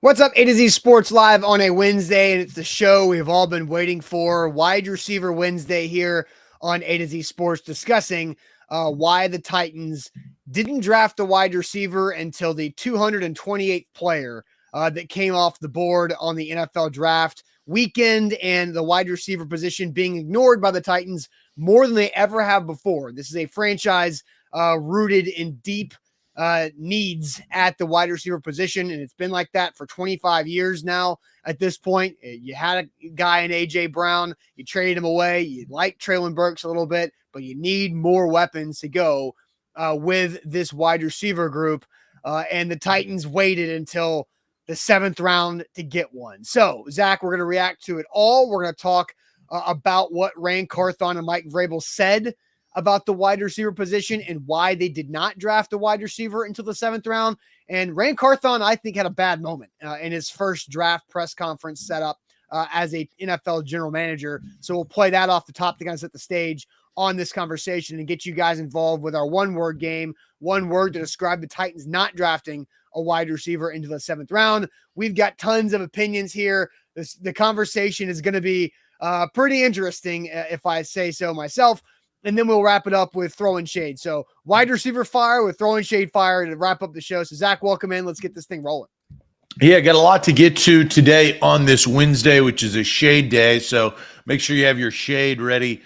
What's up, A to Z Sports Live on a Wednesday, and it's the show we've all been waiting for. Wide Receiver Wednesday here on A to Z Sports, discussing why the Titans didn't draft a wide receiver until the 228th player that came off the board on the NFL draft weekend, and the wide receiver position being ignored by the Titans more than they ever have before. This is a franchise rooted in deep needs at the wide receiver position, and it's been like that for 25 years now. At this point, you had a guy in AJ Brown, you traded him away, you like Traylon Burks a little bit, but you need more weapons to go with this wide receiver group, and the Titans waited until the 7th round to get one. So, Zach, we're going to react to it all. We're going to talk about what Rand Carthon and Mike Vrabel said about the wide receiver position and why they did not draft a wide receiver until the 7th round. And Rand Carthon, I think, had a bad moment in his first draft press conference setup as a NFL general manager. So we'll play that off the top to kind of set the stage on this conversation and get you guys involved with our one-word game, one word to describe the Titans not drafting a wide receiver into the 7th round. We've got tons of opinions here. The conversation is going to be pretty interesting, if I say so myself. And then we'll wrap it up with throwing shade. So wide receiver fire with throwing shade fire to wrap up the show. So Zach, welcome in. Let's get this thing rolling. Yeah, got a lot to get to today on this Wednesday, which is a shade day. So make sure you have your shade ready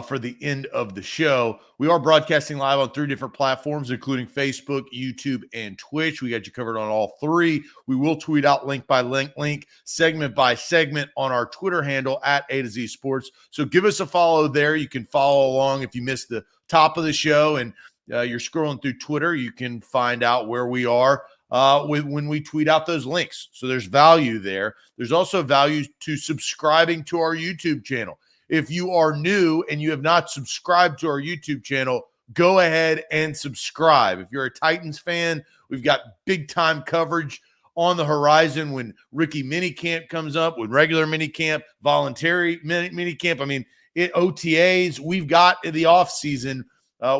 for the end of the show. We are broadcasting live on 3 different platforms, including Facebook, YouTube, and Twitch. We got you covered on all 3. We will tweet out link by link, segment by segment on our Twitter handle at A to Z Sports. So give us a follow there. You can follow along if you missed the top of the show and you're scrolling through Twitter. You can find out where we are when we tweet out those links. So there's value there. There's also value to subscribing to our YouTube channel. If you are new and you have not subscribed to our YouTube channel, go ahead and subscribe. If you're a Titans fan, we've got big time coverage on the horizon when rookie minicamp comes up, when regular minicamp, voluntary minicamp. I mean, OTAs, we've got in the offseason,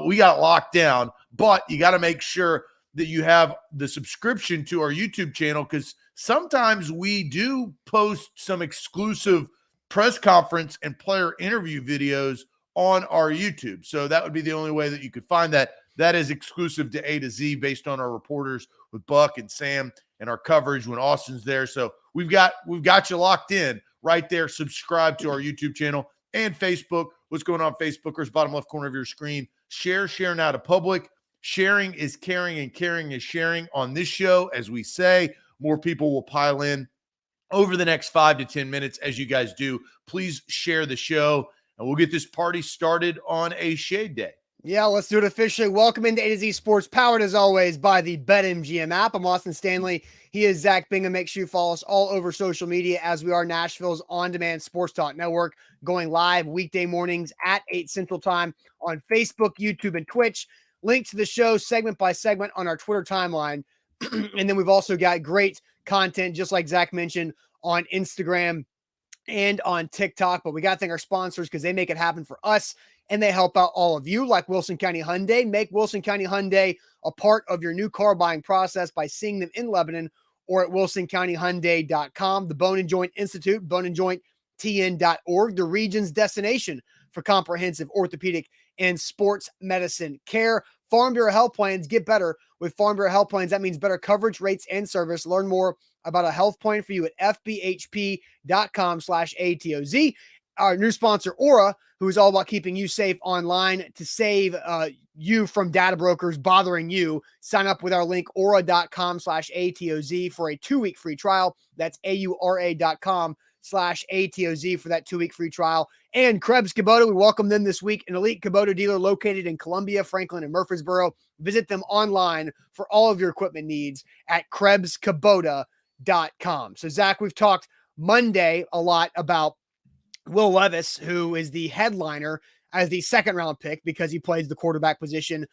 we got locked down, but you got to make sure that you have the subscription to our YouTube channel, because sometimes we do post some exclusive press conference and player interview videos on our YouTube. So that would be the only way that you could find that. That is exclusive to A to Z based on our reporters with Buck and Sam and our coverage when Austin's there. So we've got you locked in right there. Subscribe to our YouTube channel and Facebook. What's going on, Facebookers? Bottom left corner of your screen. Share now to public. Sharing is caring and caring is sharing on this show. As we say, more people will pile in over the next 5 to 10 minutes. As you guys do, please share the show, and we'll get this party started on a shade day. Yeah, let's do it officially. Welcome into A to Z Sports, powered as always by the BetMGM app. I'm Austin Stanley. He is Zach Bingham. Make sure you follow us all over social media, as we are Nashville's on-demand sports talk network, going live weekday mornings at 8 Central Time on Facebook, YouTube, and Twitch. Link to the show segment by segment on our Twitter timeline. And then we've also got great content, just like Zach mentioned, on Instagram and on TikTok. But we got to thank our sponsors, because they make it happen for us and they help out all of you, like Wilson County Hyundai. Make Wilson County Hyundai a part of your new car buying process by seeing them in Lebanon or at wilsoncountyhyundai.com. The Bone and Joint Institute, boneandjointtn.org, the region's destination for comprehensive orthopedic and sports medicine care. Farm Bureau Health Plans, get better with Farm Bureau Health Plans. That means better coverage, rates, and service. Learn more about a health plan for you at fbhp.com/ATOZ. Our new sponsor, Aura, who is all about keeping you safe online to save you from data brokers bothering you. Sign up with our link, aura.com/ATOZ for a 2-week free trial. That's aura.com/ATOZ for that 2-week free trial. And Krebs Kubota, we welcome them this week, an elite Kubota dealer located in Columbia, Franklin, and Murfreesboro. Visit them online for all of your equipment needs at KrebsKubota.com. So, Zach, we've talked Monday a lot about Will Levis, who is the headliner as the 2nd-round pick because he plays the quarterback position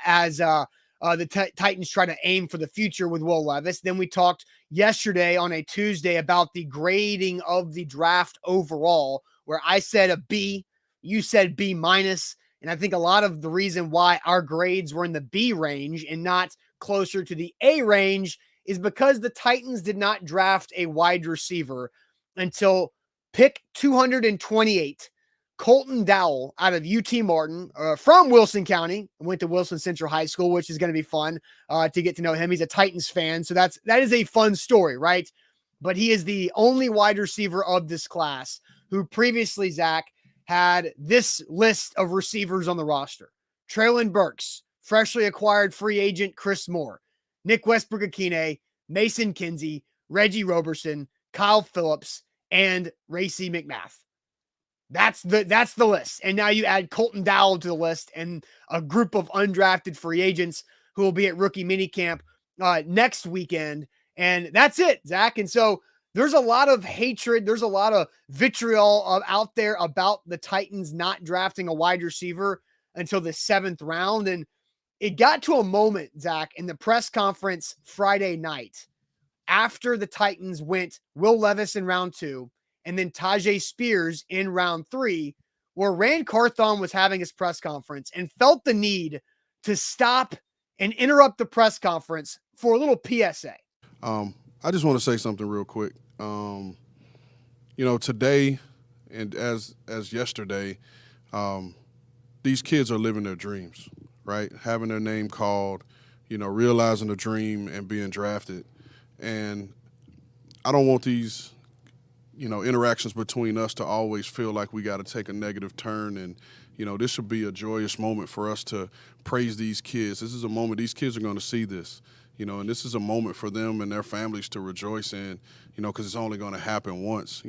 as the Titans try to aim for the future with Will Levis. Then we talked yesterday on a Tuesday about the grading of the draft overall, where I said a B, you said B minus. And I think a lot of the reason why our grades were in the B range and not closer to the A range is because the Titans did not draft a wide receiver until pick 228. Colton Dowell out of UT Martin from Wilson County, went to Wilson Central High School, which is going to be fun to get to know him. He's a Titans fan, so that is a fun story, right? But he is the only wide receiver of this class who previously, Zach, had this list of receivers on the roster: Traylon Burks, freshly acquired free agent Chris Moore, Nick Westbrook-Akine, Mason Kinsey, Reggie Roberson, Kyle Phillips, and Racy McMath. That's the list. And now you add Colton Dowell to the list and a group of undrafted free agents who will be at rookie minicamp next weekend. And that's it, Zach. And so there's a lot of hatred. There's a lot of vitriol out there about the Titans not drafting a wide receiver until the 7th round. And it got to a moment, Zach, in the press conference Friday night after the Titans went Will Levis in round 2 and then Tajay Spears in round 3, where Rand Carthon was having his press conference and felt the need to stop and interrupt the press conference for a little PSA. I just want to say something real quick. Today and as yesterday, these kids are living their dreams, right? Having their name called, realizing the dream and being drafted. And I don't want these, interactions between us to always feel like we got to take a negative turn. And, this should be a joyous moment for us to praise these kids. This is a moment, these kids are going to see this, and this is a moment for them and their families to rejoice in, because it's only going to happen once.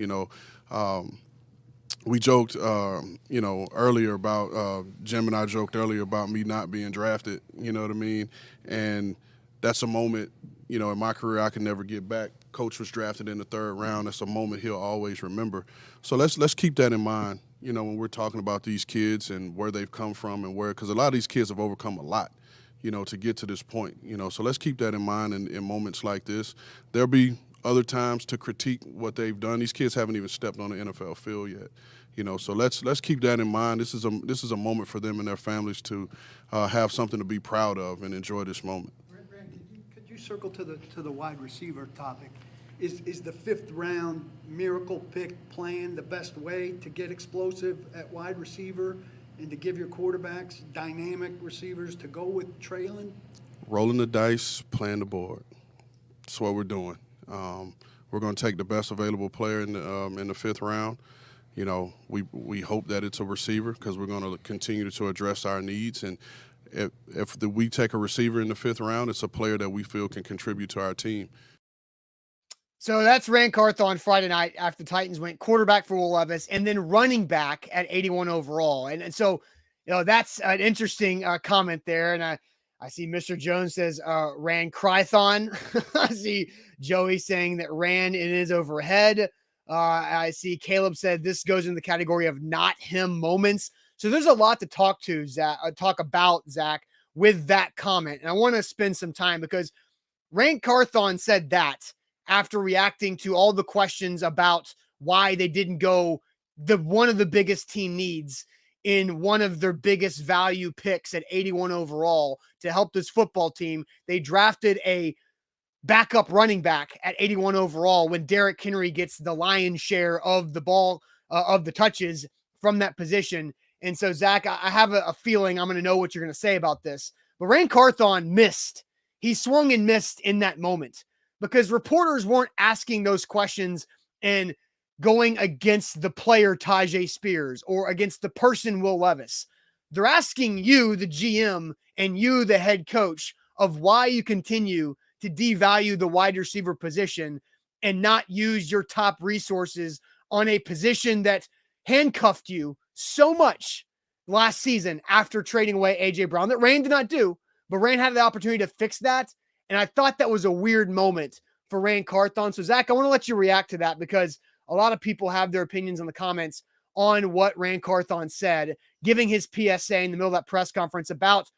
We joked, earlier about, Jim and I joked earlier about me not being drafted, you know what I mean? And that's a moment, in my career I can never get back. Coach was drafted in the 3rd round. That's a moment he'll always remember. So let's keep that in mind, when we're talking about these kids and where they've come from and because a lot of these kids have overcome a lot, to get to this point, So let's keep that in mind in moments like this. There'll be other times to critique what they've done. These kids haven't even stepped on the NFL field yet, So let's keep that in mind. This is a moment for them and their families to have something to be proud of and enjoy this moment. Rand, could you circle to the wide receiver topic? Is the 5th round miracle pick plan the best way to get explosive at wide receiver and to give your quarterbacks dynamic receivers to go with Traylon? Rolling the dice, playing the board. That's what we're doing. We're going to take the best available player in the 5th round. We hope that it's a receiver because we're going to continue to address our needs. And if we take a receiver in the 5th round, it's a player that we feel can contribute to our team. So that's Rand Carthon Friday night after the Titans went quarterback for Will Levis and then running back at 81 overall. And so, that's an interesting comment there. And I see Mr. Jones says Rand Carthon. I see Joey saying that Rand it is overhead. I see Caleb said this goes in the category of not him moments. So there's a lot to talk about, Zach, with that comment. And I want to spend some time because Rand Carthon said that after reacting to all the questions about why they didn't go one of the biggest team needs in one of their biggest value picks at 81 overall to help this football team. They drafted a backup running back at 81 overall when Derrick Henry gets the lion's share of the ball, of the touches from that position. And so, Zach, I have a feeling I'm going to know what you're going to say about this. But Rand Carthon missed. He swung and missed in that moment because reporters weren't asking those questions and going against the player Tajay Spears or against the person Will Levis. They're asking you, the GM, and you, the head coach, of why you continue to devalue the wide receiver position and not use your top resources on a position that handcuffed you so much last season after trading away A.J. Brown that Rand did not do, but Rand had the opportunity to fix that. And I thought that was a weird moment for Rand Carthon. So, Zach, I want to let you react to that because a lot of people have their opinions in the comments on what Rand Carthon said, giving his PSA in the middle of that press conference about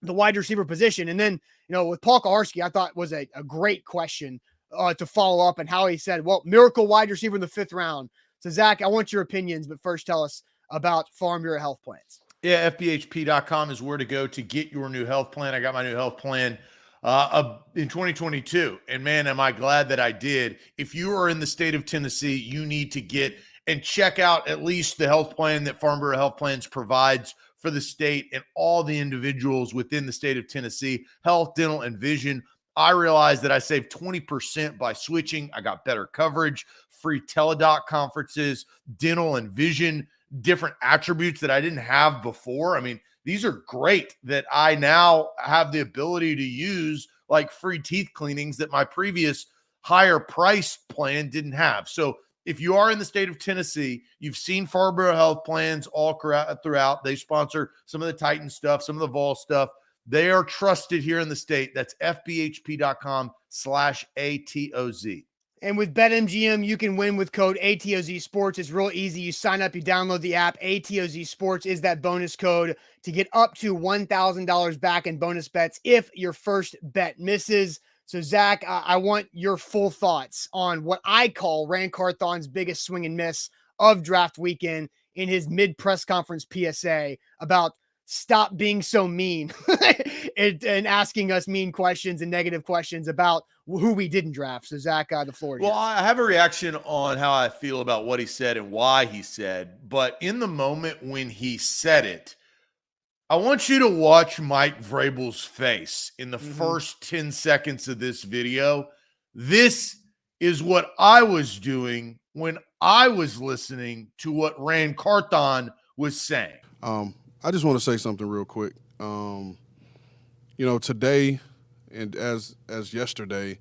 the wide receiver position. And then, with Paul Kaharski, I thought was a great question to follow up and how he said, well, miracle wide receiver in the 5th round. So, Zach, I want your opinions, but first tell us about Farm Bureau Health Plans. Yeah, FBHP.com is where to go to get your new health plan. I got my new health plan in 2022. And man, am I glad that I did. If you are in the state of Tennessee, you need to get and check out at least the health plan that Farm Bureau Health Plans provides for the state and all the individuals within the state of Tennessee, health, dental, and vision. I realized that I saved 20% by switching. I got better coverage, free teledoc conferences, dental and vision, different attributes that I didn't have before. I mean, these are great that I now have the ability to use, like free teeth cleanings that my previous higher price plan didn't have. So if you are in the state of Tennessee, you've seen Farm Bureau Health Plans all throughout. They sponsor some of the Titan stuff, some of the Vol stuff. They are trusted here in the state. That's fbhp.com/ATOZ. And with BetMGM, you can win with code ATOZ Sports. It's real easy. You sign up, you download the app. ATOZ Sports is that bonus code to get up to $1,000 back in bonus bets if your first bet misses. So, Zach, I want your full thoughts on what I call Rand Carthon's biggest swing and miss of draft weekend in his mid-press conference PSA about stop being so mean and asking us mean questions and negative questions about who we didn't draft. So, Zach, the floor. Well, I have a reaction on how I feel about what he said and why he said, but in the moment when he said it, I want you to watch Mike Vrabel's face in the first 10 seconds of this video. This is what I was doing when I was listening to what Rand Carthon was saying. I just want to say something real quick. Today and as yesterday,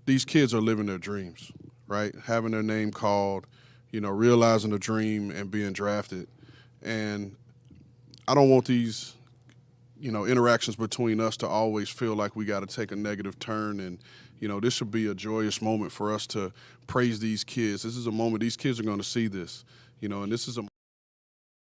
these kids are living their dreams, right? Having their name called, realizing a dream and being drafted. And I don't want these, interactions between us to always feel like we got to take a negative turn. And, this should be a joyous moment for us to praise these kids. This is a moment these kids are going to see this, and this is a.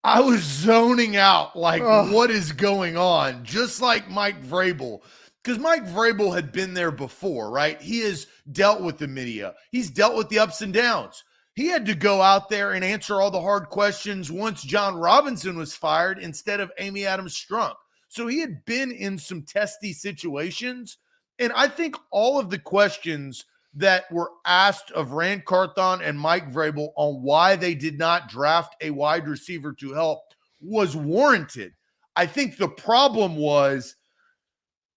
I was zoning out like, what is going on? Just like Mike Vrabel. Because Mike Vrabel had been there before, right? He has dealt with the media. He's dealt with the ups and downs. He had to go out there and answer all the hard questions once John Robinson was fired instead of Amy Adams-Strunk. So he had been in some testy situations. And I think all of the questions that were asked of Rand Carthon and Mike Vrabel on why they did not draft a wide receiver to help was warranted. I think the problem was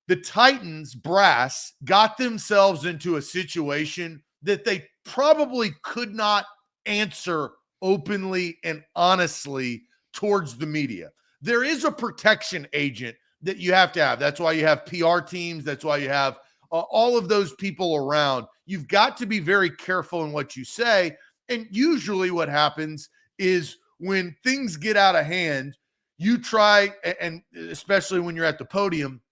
the Titans brass got themselves into a situation that they probably could not answer openly and honestly towards the media. There is a protection agent that you have to have. That's why you have PR teams. That's why you have all of those people around. You've got to be very careful in what you say. And usually what happens is when things get out of hand, you try, and especially when you're at the podium,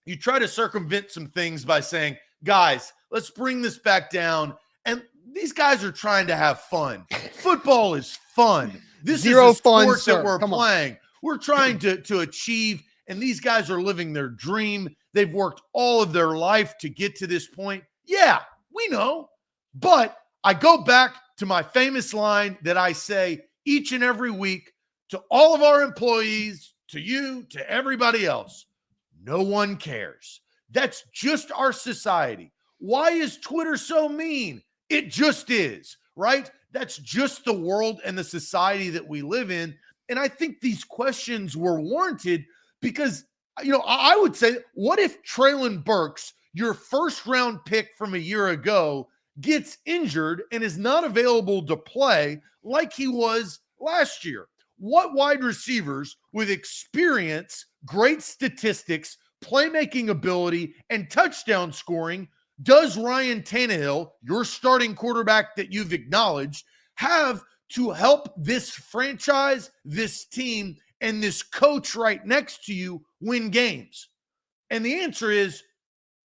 you try to circumvent some things by saying, guys, let's bring this back down. And these guys are trying to have fun. Football is fun. This Zero is a fun, sport sir. that we're Come on. playing. We're trying to achieve, and these guys are living their dream. They've worked all of their life to get to this point. Yeah, we know. But I go back to my famous line that I say each and every week to all of our employees, to you, to everybody else. No one cares. That's just our society. Why is Twitter so mean? It just is, right? That's just the world and the society that we live in. And I think these questions were warranted because, I would say, what if Treylon Burks, your first round pick from a year ago, gets injured and is not available to play like he was last year? What wide receivers with experience, great statistics, playmaking ability, and touchdown scoring does Ryan Tannehill, your starting quarterback that you've acknowledged, have to help this franchise, this team, and this coach right next to you win games? And the answer is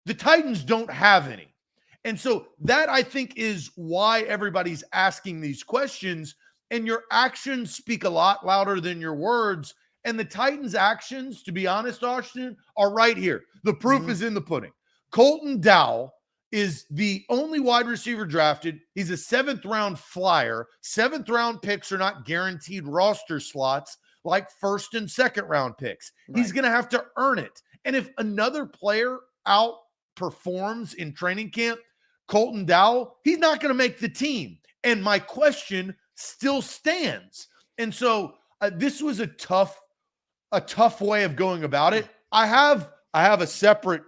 the Titans don't have any. And so that, I think, is why everybody's asking these questions. And your actions speak a lot louder than your words. And the Titans' actions, to be honest, Austin, are right here. The proof is in the pudding. Colton Dowell is the only wide receiver drafted. He's a 7th-round flyer. 7th-round picks are not guaranteed roster slots like 1st and 2nd-round picks. Right. He's going to have to earn it. And if another player outperforms in training camp, Colton Dowell, he's not going to make the team. And my question still stands. And so this was a tough way of going about it. I have a separate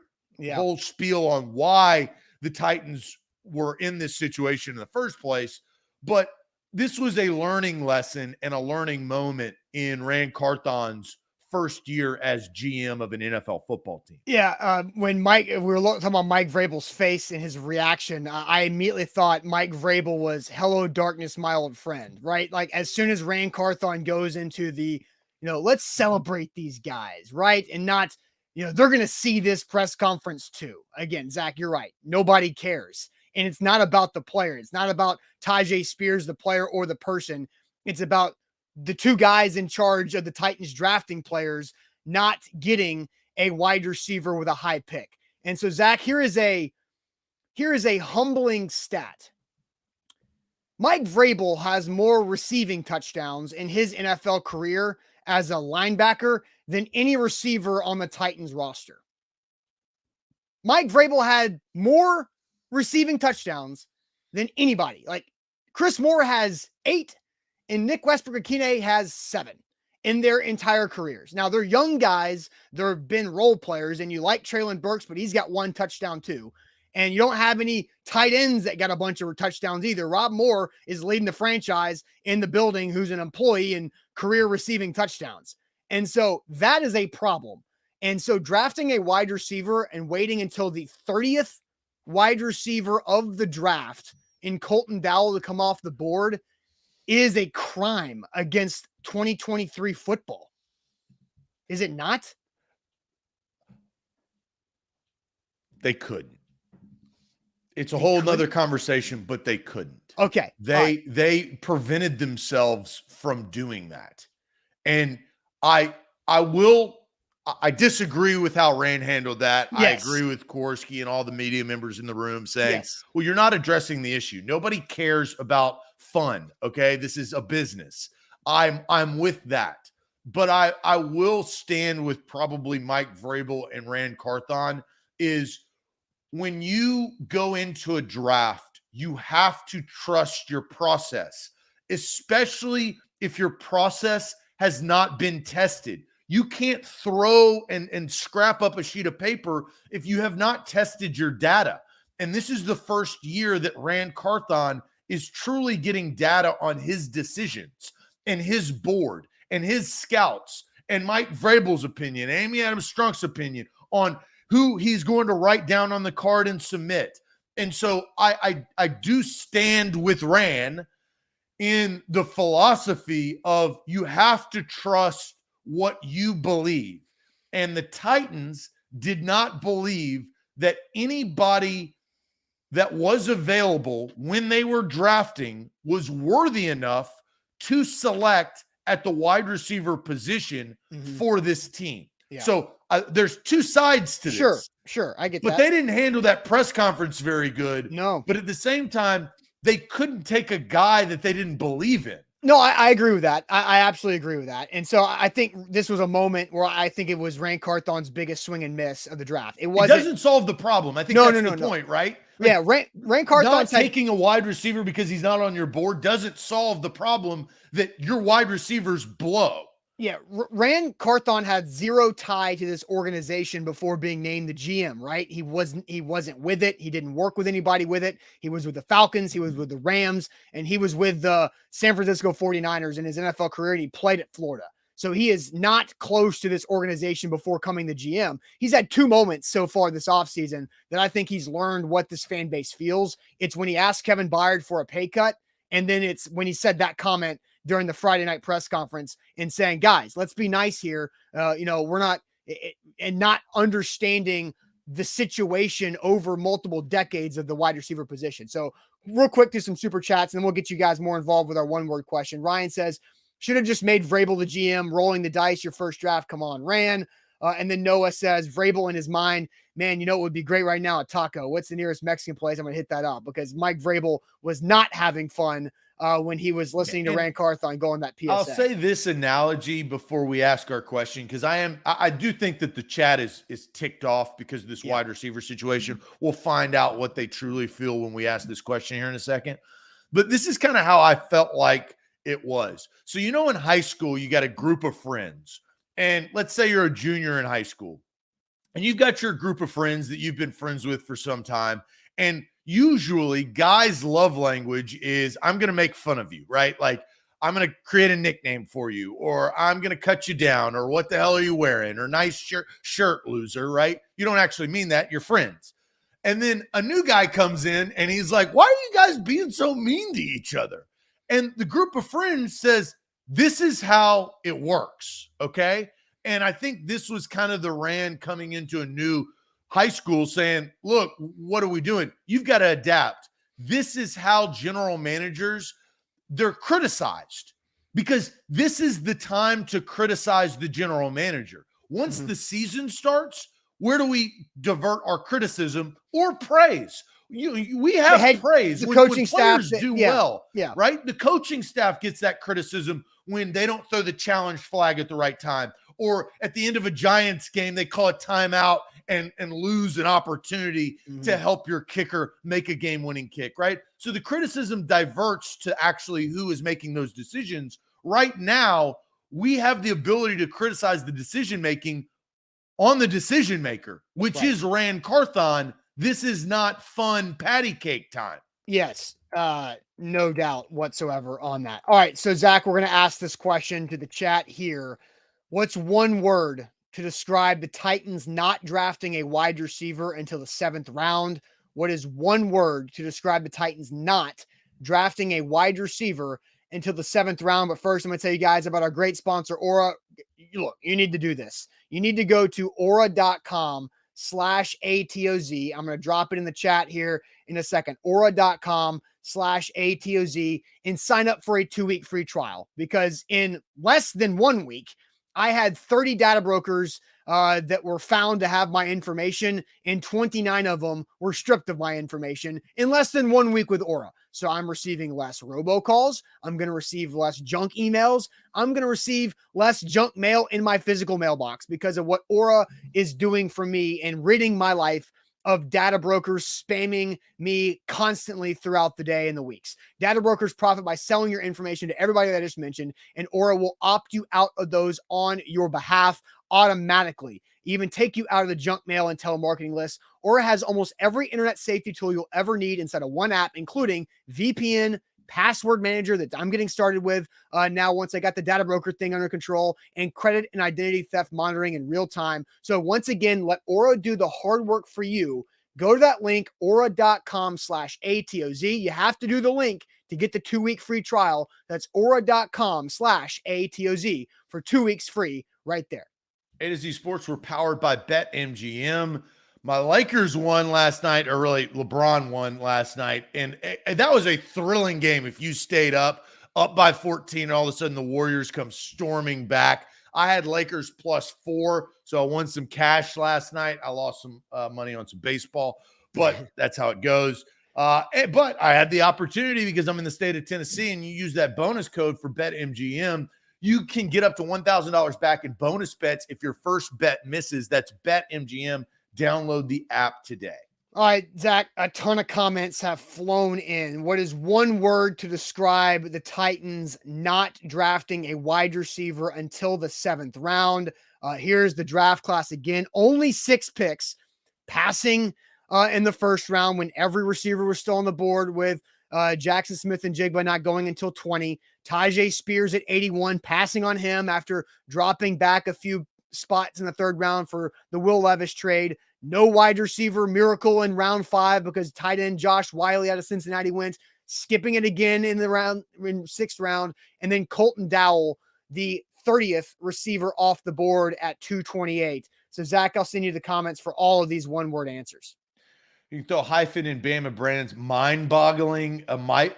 whole spiel on why the Titans were in this situation in the first place, but this was a learning lesson and a learning moment in Rand Carthon's first year as GM of an NFL football team. Yeah, when we were talking about Mike Vrabel's face and his reaction, I immediately thought Mike Vrabel was "Hello, darkness, my old friend," right? Like as soon as Rand Carthon goes into the, let's celebrate these guys, right? And not, they're going to see this press conference too. Again, Zach, you're right. Nobody cares. And it's not about the player. It's not about Tyjae Spears, the player or the person. It's about the two guys in charge of the Titans drafting players not getting a wide receiver with a high pick. And so, Zach, here is a humbling stat. Mike Vrabel has more receiving touchdowns in his NFL career as a linebacker than any receiver on the Titans roster. Mike Vrabel had more receiving touchdowns than anybody. Like Chris Moore has 8 and Nick Westbrook-Akine has 7 in their entire careers. Now they're young guys. They've been role players and you like Treylon Burks, but he's got 1 touchdown too. And you don't have any tight ends that got a bunch of touchdowns either. Rob Moore is leading the franchise in the building, who's an employee in career receiving touchdowns. And so that is a problem. And so drafting a wide receiver and waiting until the 30th wide receiver of the draft in Colton Dowell to come off the board is a crime against 2023 football. Is it not? They couldn't. It's a whole nother conversation, but they couldn't. Okay. They prevented themselves from doing that. And I disagree with how Rand handled that. Yes. I agree with Korsky and all the media members in the room saying, well, you're not addressing the issue. Nobody cares about fun. Okay. This is a business. I'm with that, but I will stand with probably Mike Vrabel and Rand Carthon is when you go into a draft, you have to trust your process, especially if your process has not been tested. You can't throw and scrap up a sheet of paper if you have not tested your data. And this is the first year that Rand Carthon is truly getting data on his decisions and his board and his scouts and Mike Vrabel's opinion, Amy Adams-Strunk's opinion on who he's going to write down on the card and submit. And so I do stand with Rand in the philosophy of you have to trust what you believe. And the Titans did not believe that anybody that was available when they were drafting was worthy enough to select at the wide receiver position for this team. Yeah. So there's two sides to this. Sure. I get that. But they didn't handle that press conference very good. No. But at the same time, they couldn't take a guy that they didn't believe in. No, I agree with that. I absolutely agree with that. And so I think this was a moment where I think it was Rand Carthon's biggest swing and miss of the draft. It doesn't solve the problem. I think that's the point, right? Like, yeah, Rand Carthon not taking a wide receiver because he's not on your board doesn't solve the problem that your wide receivers blow. Yeah, Rand Carthon had zero tie to this organization before being named the GM, right? He wasn't with it. He didn't work with anybody with it. He was with the Falcons, he was with the Rams, and he was with the San Francisco 49ers in his NFL career, and he played at Florida. So he is not close to this organization before coming the GM. He's had 2 moments so far this offseason that I think he's learned what this fan base feels. It's when he asked Kevin Byard for a pay cut, and then it's when he said that comment during the Friday night press conference and saying, guys, let's be nice here. We're not, and not understanding the situation over multiple decades of the wide receiver position. So real quick to some super chats, and then we'll get you guys more involved with our 1-word question. Ryan says, should have just made Vrabel the GM, rolling the dice, your first draft. Come on, Rand. And then Noah says, Vrabel in his mind man, you know what would be great right now? A taco. What's the nearest Mexican place? I'm going to hit that up because Mike Vrabel was not having fun when he was listening to Rand Carthon go on that PSA. I'll say this analogy before we ask our question, because I do think that the chat is ticked off because of this wide receiver situation. We'll find out what they truly feel when we ask this question here in a second. But this is kind of how I felt like it was. So, you know, in high school, you got a group of friends. And let's say you're a junior in high school. And you've got your group of friends that you've been friends with for some time. And usually guys' love language is, I'm going to make fun of you, right? Like, I'm going to create a nickname for you, or I'm going to cut you down, or what the hell are you wearing, or nice shirt loser, right? You don't actually mean that. You're friends. And then a new guy comes in and he's like, why are you guys being so mean to each other? And the group of friends says, this is how it works, okay? And I think this was kind of the Rand coming into a new high school saying, look, what are we doing? You've got to adapt. This is how general managers, they're criticized, because this is the time to criticize the general manager. Once the season starts, where do we divert our criticism or praise? We have praise. The coaching staff do well, right? The coaching staff gets that criticism when they don't throw the challenge flag at the right time, or at the end of a Giants game, they call a timeout and lose an opportunity to help your kicker make a game-winning kick, right? So the criticism diverts to actually who is making those decisions. Right now, we have the ability to criticize the decision-making on the decision maker, which is Rand Carthon. This is not fun patty cake time. Yes, no doubt whatsoever on that. All right, so Zach, we're going to ask this question to the chat here. What's one word to describe the Titans not drafting a wide receiver until the 7th round? What is one word to describe the Titans not drafting a wide receiver until the 7th round? But first, I'm going to tell you guys about our great sponsor, Aura. Look, you need to do this. You need to go to aura.com/ATOZ. I'm going to drop it in the chat here in a second. Aura.com/ATOZ and sign up for a 2-week free trial, because in less than 1 week, I had 30 data brokers that were found to have my information, and 29 of them were stripped of my information in less than 1 week with Aura. So I'm receiving less robocalls. I'm going to receive less junk emails. I'm going to receive less junk mail in my physical mailbox because of what Aura is doing for me and ridding my life of data brokers spamming me constantly throughout the day and the weeks. Data brokers profit by selling your information to everybody that I just mentioned, and Aura will opt you out of those on your behalf automatically, even take you out of the junk mail and telemarketing list. Aura has almost every internet safety tool you'll ever need inside of one app, including VPN, password manager that I'm getting started with now once I got the data broker thing under control, and credit and identity theft monitoring in real time. So once again, let Aura do the hard work for you. Go to that link, aura.com/ATOZ. You have to do the link to get the 2-week free trial. That's aura.com/ATOZ for 2 weeks free right there. A to Z Sports were powered by BetMGM. My Lakers won last night, or really LeBron won last night. And that was a thrilling game. If you stayed up by 14, and all of a sudden the Warriors come storming back. I had Lakers +4, so I won some cash last night. I lost some money on some baseball, but that's how it goes. But I had the opportunity, because I'm in the state of Tennessee, and you use that bonus code for BetMGM, you can get up to $1,000 back in bonus bets if your first bet misses. That's BetMGM. Download the app today. All right, Zach, a ton of comments have flown in. What is one word to describe the Titans not drafting a wide receiver until the 7th round? Here's the draft class again. Only 6 picks passing in the first round, when every receiver was still on the board, with Jackson Smith and Jigba not going until 20. Tyjae Spears at 81, passing on him after dropping back a few spots in the 3rd round for the Will Levis trade. No wide receiver miracle in round 5 because tight end Josh Wiley out of Cincinnati went, skipping it again in 6th round. And then Colton Dowell, the 30th receiver off the board at 228. So Zach, I'll send you the comments for all of these one-word answers. You can throw a hyphen in Bama Brandon's mind-boggling.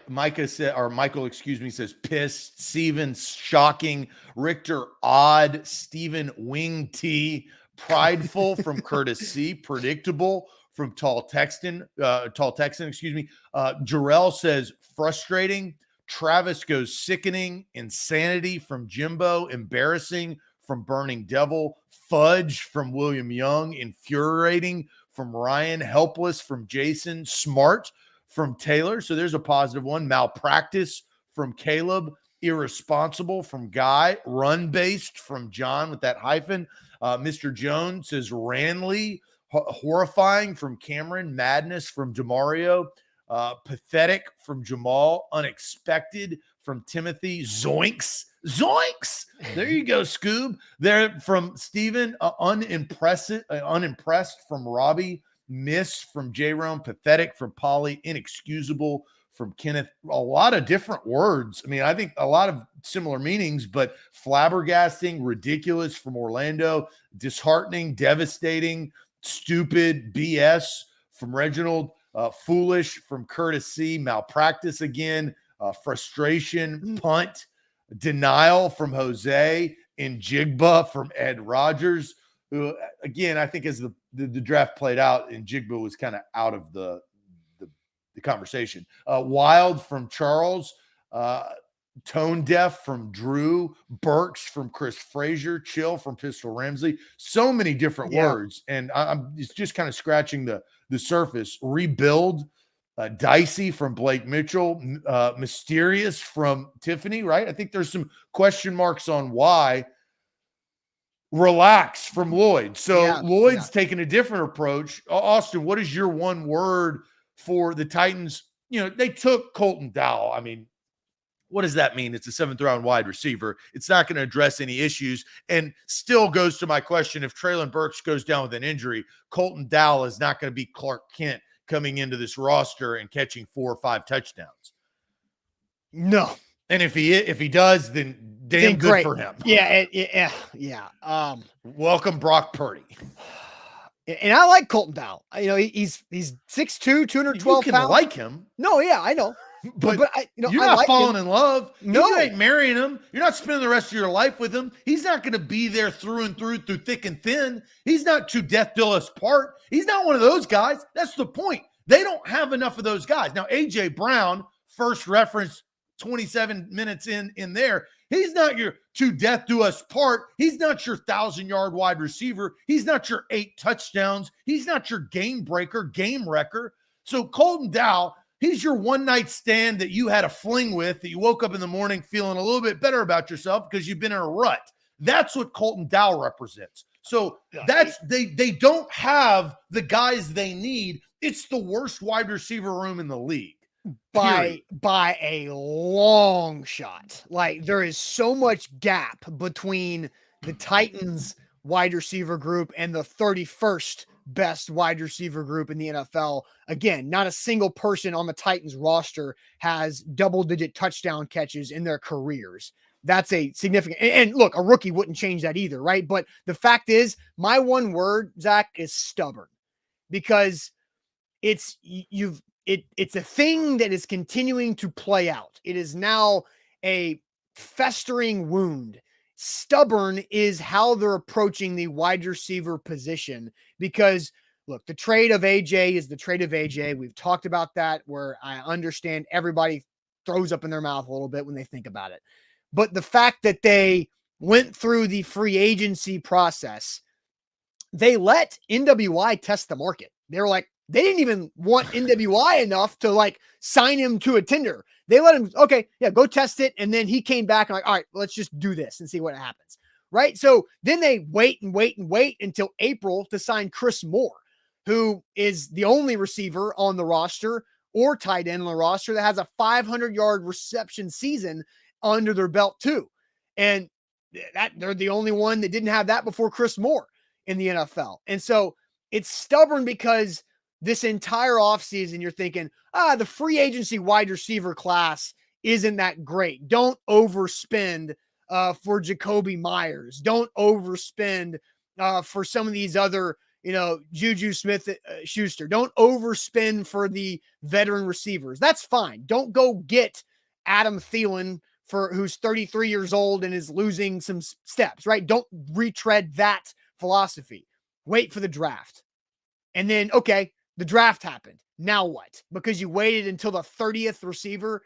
Michael says pissed. Steven shocking. Richter odd. Steven wing T. Prideful from Curtis C. Predictable from Tall Texan, excuse me. Jarrell says frustrating. Travis goes sickening. Insanity from Jimbo. Embarrassing from Burning Devil. Fudge from William Young. Infuriating from Ryan. Helpless from Jason. Smart from Taylor. So there's a positive one. Malpractice from Caleb. Irresponsible from Guy. Run-based from John with that hyphen. Mr. Jones says Ranley. Horrifying from Cameron. Madness from Demario. Pathetic from Jamal. Unexpected from Timothy. Zoinks. There you go, Scoob. There from Steven. Unimpressed from Robbie. Miss from J-Rome. Pathetic from Polly. Inexcusable from Kenneth. A lot of different words. I mean, I think a lot of similar meanings, but flabbergasting, ridiculous from Orlando. Disheartening, devastating, stupid, BS from Reginald. Foolish from Curtis C. Malpractice again. Frustration, punt. Denial from Jose. And Jigba from Ed Rogers, who, again, I think as the draft played out, and Jigba was kind of out of the conversation. Wild from Charles. Tone deaf from Drew. Burks from Chris Frazier. Chill from Pistol Ramsey. So many different words. And I'm just kind of scratching the surface. Rebuild. Dicey from Blake Mitchell. Mysterious from Tiffany, right? I think there's some question marks on why. Relax from Lloyd. So Lloyd's taking a different approach. Austin, what is your one word for the Titans? You know, they took Colton Dowell. I mean, what does that mean? It's a 7th round wide receiver. It's not going to address any issues, and still goes to my question. If Traylon Burks goes down with an injury, Colton Dowell is not going to be Clark Kent coming into this roster and catching 4 or 5 touchdowns. No. And if he does, then damn good great for him. Yeah. Welcome Brock Purdy. And I like Colton Dowell. You know, he's 6'2", 212 you can pounds. like him. No, yeah, I know. But you're not like falling in love. No. You ain't marrying him. You're not spending the rest of your life with him. He's not going to be there through and through thick and thin. He's not to death do us part. He's not one of those guys. That's the point. They don't have enough of those guys. Now, A.J. Brown, first reference 27 minutes in there. He's not your to death do us part. He's not your 1,000-yard wide receiver. He's not your 8 touchdowns. He's not your game breaker, game wrecker. So Colton Dowell, he's your one-night stand that you had a fling with, that you woke up in the morning feeling a little bit better about yourself because you've been in a rut. That's what Colton Dowell represents. So that's they don't have the guys they need. It's the worst wide receiver room in the league. By a long shot. Like, there is so much gap between the Titans wide receiver group and the 31st best wide receiver group in the NFL. Again, not a single person on the Titans roster has double-digit touchdown catches in their careers. That's a significant, and look, a rookie wouldn't change that either, right? But the fact is, my one word, Zach, is stubborn, because it's a thing that is continuing to play out. It is now a festering wound. Stubborn is how they're approaching the wide receiver position, because look, the trade of AJ is the trade of AJ. We've talked about that, where I understand everybody throws up in their mouth a little bit when they think about it. But the fact that they went through the free agency process, they let NWI test the market. They were like, they didn't even want NWI enough to like sign him to a tender. They let him, okay, yeah, go test it. And then he came back and like, all right, let's just do this and see what happens. Right. So then they wait until April to sign Chris Moore, who is the only receiver on the roster or tight end on the roster that has a 500-yard reception season under their belt too. And that they're the only one that didn't have that before Chris Moore in the NFL. And so it's stubborn because this entire offseason, you're thinking, the free agency wide receiver class isn't that great. Don't overspend for Jacoby Myers. Don't overspend for some of these other, Juju Smith-Schuster. Don't overspend for the veteran receivers. That's fine. Don't go get Adam Thielen who's 33 years old and is losing some steps, right? Don't retread that philosophy. Wait for the draft. And then, okay, the draft happened. Now what? Because you waited until the 30th receiver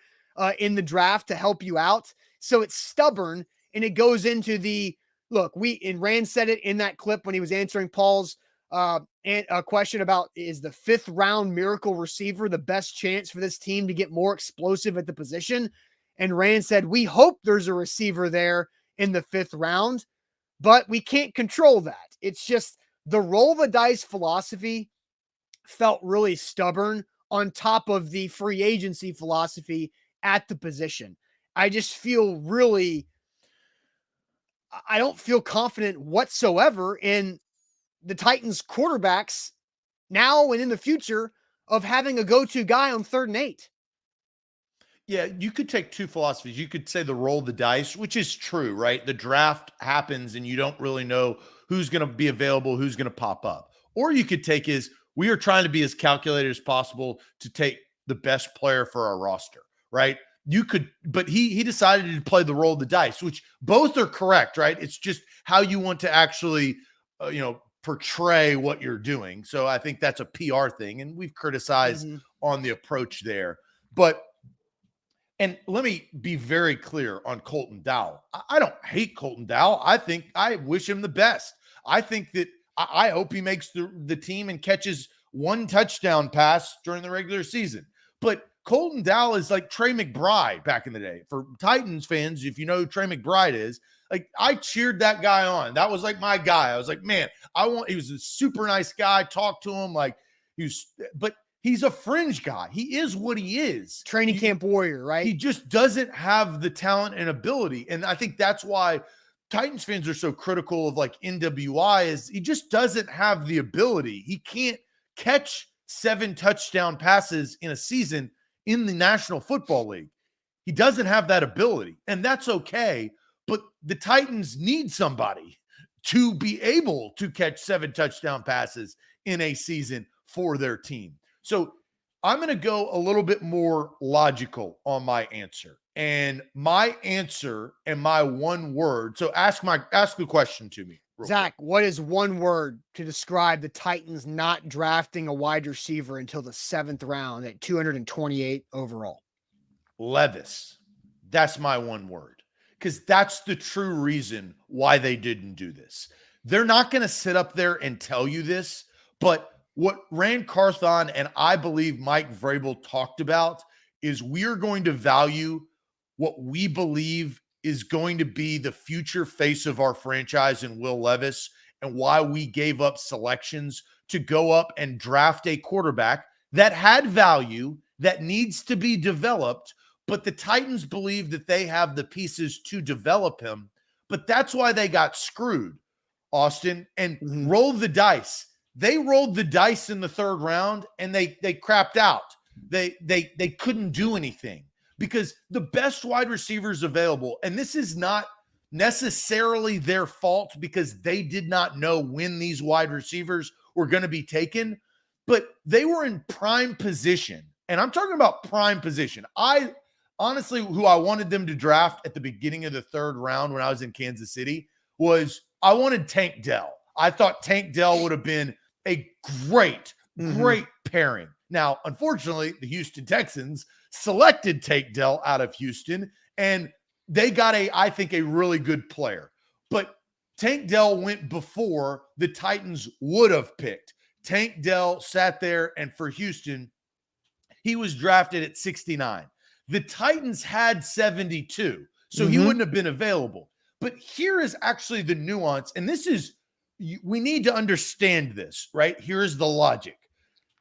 in the draft to help you out. So it's stubborn, and it goes into the look. And Rand said it in that clip when he was answering Paul's and a question about, is the 5th round miracle receiver the best chance for this team to get more explosive at the position? And Rand said, we hope there's a receiver there in the 5th round, but we can't control that. It's just the roll the dice philosophy felt really stubborn on top of the free agency philosophy at the position. I just feel I don't feel confident whatsoever in the Titans quarterbacks now and in the future of having a go-to guy on 3rd and 8. Yeah, you could take two philosophies. You could say the roll the dice, which is true, right? The draft happens and you don't really know who's going to be available, who's going to pop up. Or you could take is we are trying to be as calculated as possible to take the best player for our roster, right? You could, but he decided to play the roll the dice, which both are correct, right? It's just how you want to actually, portray what you're doing. So I think that's a PR thing, and we've criticized on the approach there. But and let me be very clear on Colton Dowell. I don't hate Colton Dowell. I wish him the best. I think that I hope he makes the team and catches one touchdown pass during the regular season. But Colton Dowell is like Trey McBride back in the day. For Titans fans, if you know who Trey McBride is, like I cheered that guy on. That was like my guy. I was like, man, he was a super nice guy. Talked to him like but he's a fringe guy. He is what he is. Training camp warrior, right? He just doesn't have the talent and ability. And I think that's why Titans fans are so critical of like NWI is he just doesn't have the ability. He can't catch 7 touchdown passes in a season in the National Football League. He doesn't have that ability, and that's okay. But the Titans need somebody to be able to catch 7 touchdown passes in a season for their team. So I'm going to go a little bit more logical on my answer. And my answer and my one word. So ask the question to me. Zach, what is one word to describe the Titans not drafting a wide receiver until the 7th round at 228 overall? Levis. That's my one word. Because that's the true reason why they didn't do this. They're not going to sit up there and tell you this, but what Rand Carthon and I believe Mike Vrabel talked about is we're going to value what we believe is going to be the future face of our franchise in Will Levis, and why we gave up selections to go up and draft a quarterback that had value, that needs to be developed, but the Titans believe that they have the pieces to develop him. But that's why they got screwed, Austin, and rolled the dice. They rolled the dice in the 3rd round and they crapped out. They couldn't do anything because the best wide receivers available, and this is not necessarily their fault because they did not know when these wide receivers were going to be taken, but they were in prime position. And I'm talking about prime position. I honestly, who I wanted them to draft at the beginning of the 3rd round when I was in Kansas City was I wanted Tank Dell. I thought Tank Dell would have been a great pairing. Now, unfortunately, the Houston Texans selected Tank Dell out of Houston, and they got I think a really good player. But Tank Dell went before the Titans would have picked. Tank Dell sat there, and for Houston, he was drafted at 69. The Titans had 72, so he wouldn't have been available. But here is actually the nuance, and this is, we need to understand this, right? Here's the logic.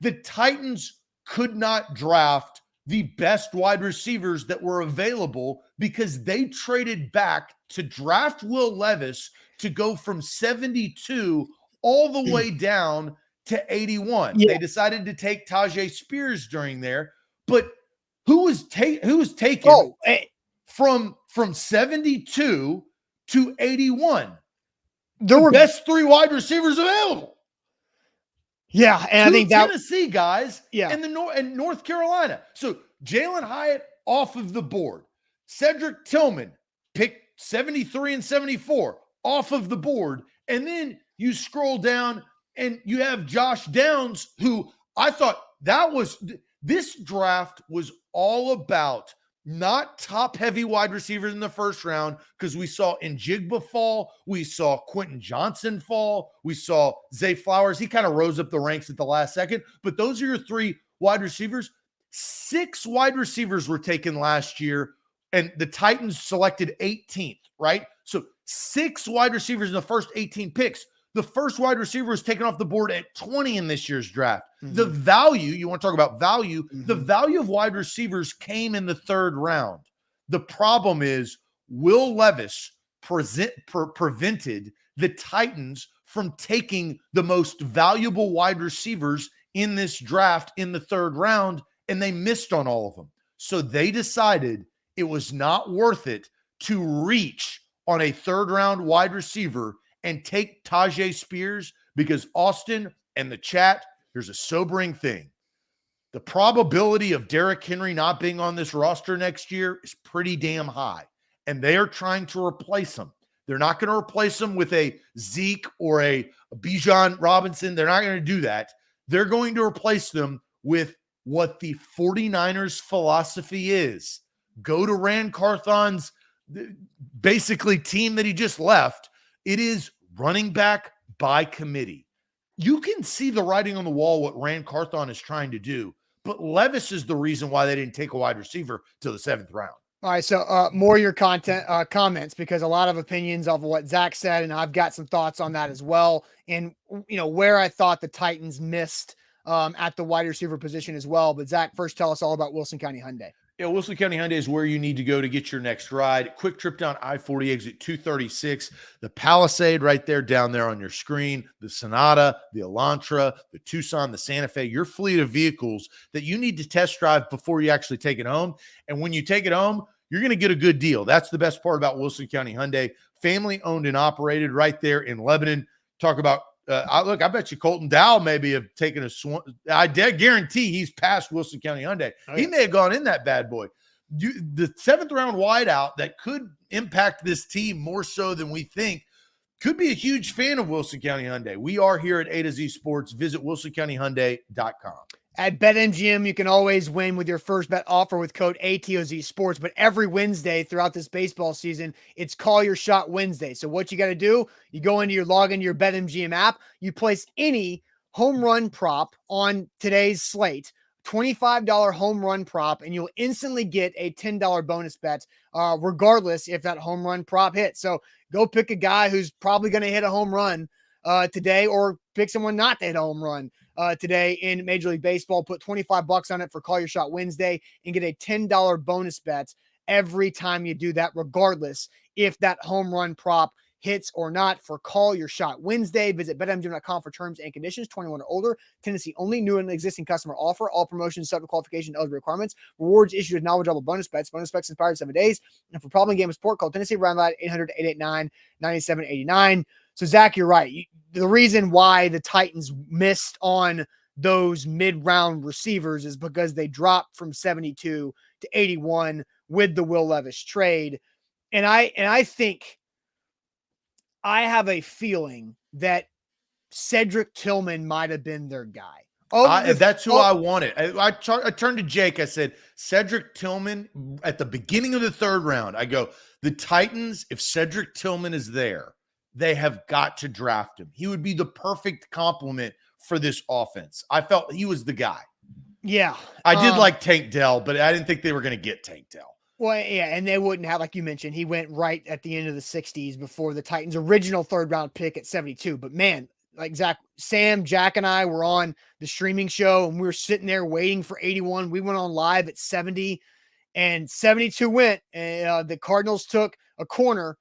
The Titans could not draft the best wide receivers that were available because they traded back to draft Will Levis to go from 72 all the way down to 81. Yeah. They decided to take Tajay Spears during there, but who was taken from 72 to 81? There were best 3 wide receivers available. Yeah, and I think that Tennessee guys, yeah, and North Carolina. So Jalen Hyatt off of the board, Cedric Tillman picked 73 and 74 off of the board, and then You scroll down and you have Josh Downs, who I thought this draft was all about not top heavy wide receivers in the first round, because we saw Njigba fall, we saw Quentin Johnson fall, we saw Zay Flowers. He kind of rose up the ranks at the last second, but those are your 3 wide receivers. 6 wide receivers were taken last year, and the Titans selected 18th, right? So 6 wide receivers in the first 18 picks. The first wide receiver was taken off the board at 20 in this year's draft. The value, you want to talk about value, the value of wide receivers came in the 3rd round. The problem is Will Levis prevented the Titans from taking the most valuable wide receivers in this draft in the 3rd round, and they missed on all of them. So they decided it was not worth it to reach on a 3rd round wide receiver and take Tajay Spears, because Austin and the chat, here's a sobering thing. The probability of Derrick Henry not being on this roster next year is pretty damn high, and they are trying to replace him. They're not going to replace him with a Zeke or a Bijan Robinson. They're not going to do that. They're going to replace them with what the 49ers philosophy is. Go to Rand Carthon's basically team that he just left. It is running back by committee. You can see the writing on the wall what Rand Carthon is trying to do, but Levis is the reason why they didn't take a wide receiver till the 7th round. All right, so more of your comments, because a lot of opinions of what Zach said, and I've got some thoughts on that as well, and where I thought the Titans missed at the wide receiver position as well. But Zach, first tell us all about Wilson County Hyundai. Yeah, Wilson County Hyundai is where you need to go to get your next ride. Quick trip down I-40 exit 236. The Palisade right there down there on your screen. The Sonata, the Elantra, the Tucson, the Santa Fe. Your fleet of vehicles that you need to test drive before you actually take it home. And when you take it home, you're going to get a good deal. That's the best part about Wilson County Hyundai. Family owned and operated right there in Lebanon. Talk about look, I bet you Colton Dow maybe have taken a swing. I guarantee he's passed Wilson County Hyundai. Oh, yeah. He may have gone in that bad boy. The 7th round wideout that could impact this team more so than we think could be a huge fan of Wilson County Hyundai. We are here at A to Z Sports. Visit WilsonCountyHyundai.com. At BetMGM, you can always win with your first bet offer with code ATOZ Sports. But every Wednesday throughout this baseball season, it's Call Your Shot Wednesday. So what you got to do, you log into your BetMGM app, you place any home run prop on today's slate, $25 home run prop, and you'll instantly get a $10 bonus bet, regardless if that home run prop hits. So go pick a guy who's probably going to hit a home run today, or pick someone not to hit a home run today in Major League Baseball. Put $25 on it for Call Your Shot Wednesday and get a $10 bonus bet every time you do that, regardless if that home run prop hits or not. For Call Your Shot Wednesday, visit betmgm.com for terms and conditions. 21 or older, Tennessee only, new and existing customer offer. All promotions subject to qualification and eligible requirements. Rewards issued with knowledgeable bonus bets. Bonus bets expired 7 days. And for problem game of support, call Tennessee Round Line 800-889-9789. So, Zach, you're right. The reason why the Titans missed on those mid-round receivers is because they dropped from 72 to 81 with the Will Levis trade. And I think I have a feeling that Cedric Tillman might have been their guy. That's who I wanted. I turned to Jake. I said, Cedric Tillman at the beginning of the 3rd round. I go, the Titans, if Cedric Tillman is there, they have got to draft him. He would be the perfect complement for this offense. I felt he was the guy. Yeah. I did like Tank Dell, but I didn't think they were going to get Tank Dell. Well, yeah, and they wouldn't have, like you mentioned, he went right at the end of the 60s before the Titans' original 3rd round pick at 72. But man, like Zach, Sam, Jack, and I were on the streaming show, and we were sitting there waiting for 81. We went on live at 70, and 72 went, and the Cardinals took a corner.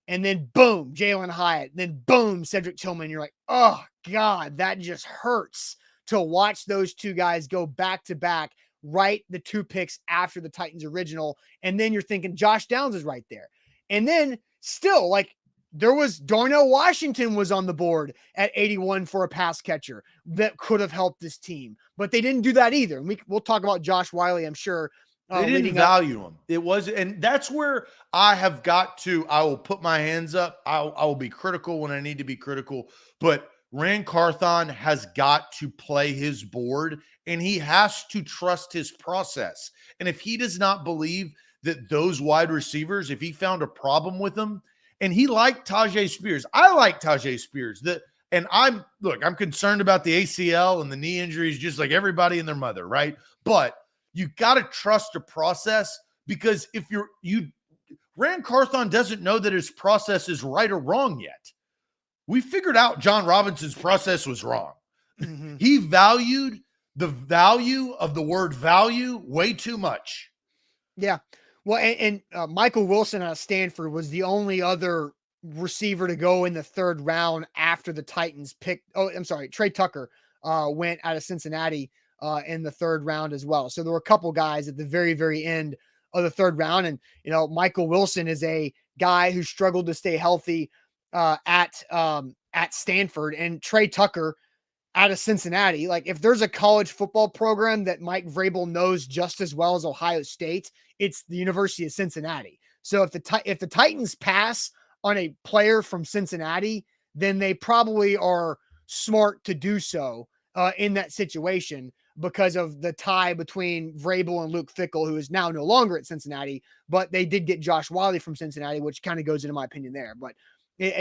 And then boom, Jalen Hyatt. Then boom, Cedric Tillman. You're like, oh God, that just hurts to watch those two guys go back to back, right? The 2 picks after the Titans original. And then you're thinking Josh Downs is right there. And then still, like, there was Darnell Washington was on the board at 81 for a pass catcher that could have helped this team, but they didn't do that either. And we'll talk about Josh Wiley, I'm sure, They didn't leading up. value him. It was, and that's where I have got to. I will put my hands up. I will be critical when I need to be critical. But Rand Carthon has got to play his board, and he has to trust his process. And if he does not believe that those wide receivers, if he found a problem with them, and he liked Tajay Spears, I like Tajay Spears. And I'm concerned about the ACL and the knee injuries, just like everybody and their mother, right? But you got to trust a process, because if Rand Carthon doesn't know that his process is right or wrong yet. We figured out John Robinson's process was wrong. Mm-hmm. He valued the value of the word value way too much. Yeah. Well, and Michael Wilson out of Stanford was the only other receiver to go in the third round after the Titans picked. Oh, I'm sorry. Trey Tucker went out of Cincinnati in the third round as well. So there were a couple guys at the very, very end of the third round. And, Michael Wilson is a guy who struggled to stay healthy at Stanford, and Trey Tucker out of Cincinnati. Like, if there's a college football program that Mike Vrabel knows just as well as Ohio State, it's the University of Cincinnati. So if the Titans pass on a player from Cincinnati, then they probably are smart to do so in that situation, because of the tie between Vrabel and Luke Fickell, who is now no longer at Cincinnati, but they did get Josh Wiley from Cincinnati, which kind of goes into my opinion there. But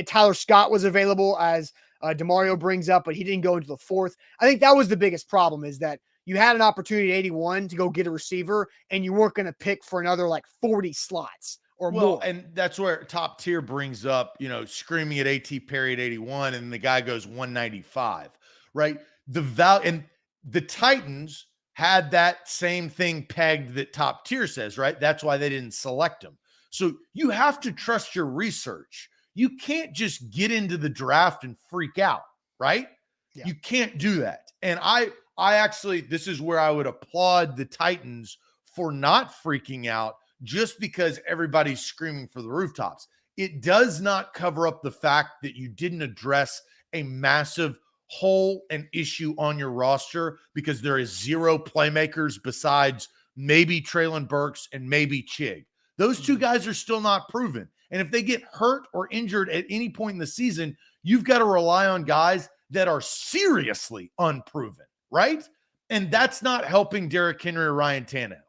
Tyler Scott was available, as DeMario brings up, but he didn't go into the fourth. I think that was the biggest problem, is that you had an opportunity at 81 to go get a receiver, and you weren't going to pick for another 40 slots or more. And that's where Top Tier brings up, screaming at AT Perry at 81, and the guy goes 195, right? And the Titans had that same thing pegged that Top Tier says, right? That's why they didn't select him. So you have to trust your research. You can't just get into the draft and freak out, right? Yeah. You can't do that. And I actually, this is where I would applaud the Titans for not freaking out just because everybody's screaming for the rooftops. It does not cover up the fact that you didn't address a massive hole and issue on your roster, because there is zero playmakers besides maybe Treylon Burks and maybe Chig. Those two guys are still not proven. And if they get hurt or injured at any point in the season, you've got to rely on guys that are seriously unproven, right? And that's not helping Derrick Henry or Ryan Tannehill.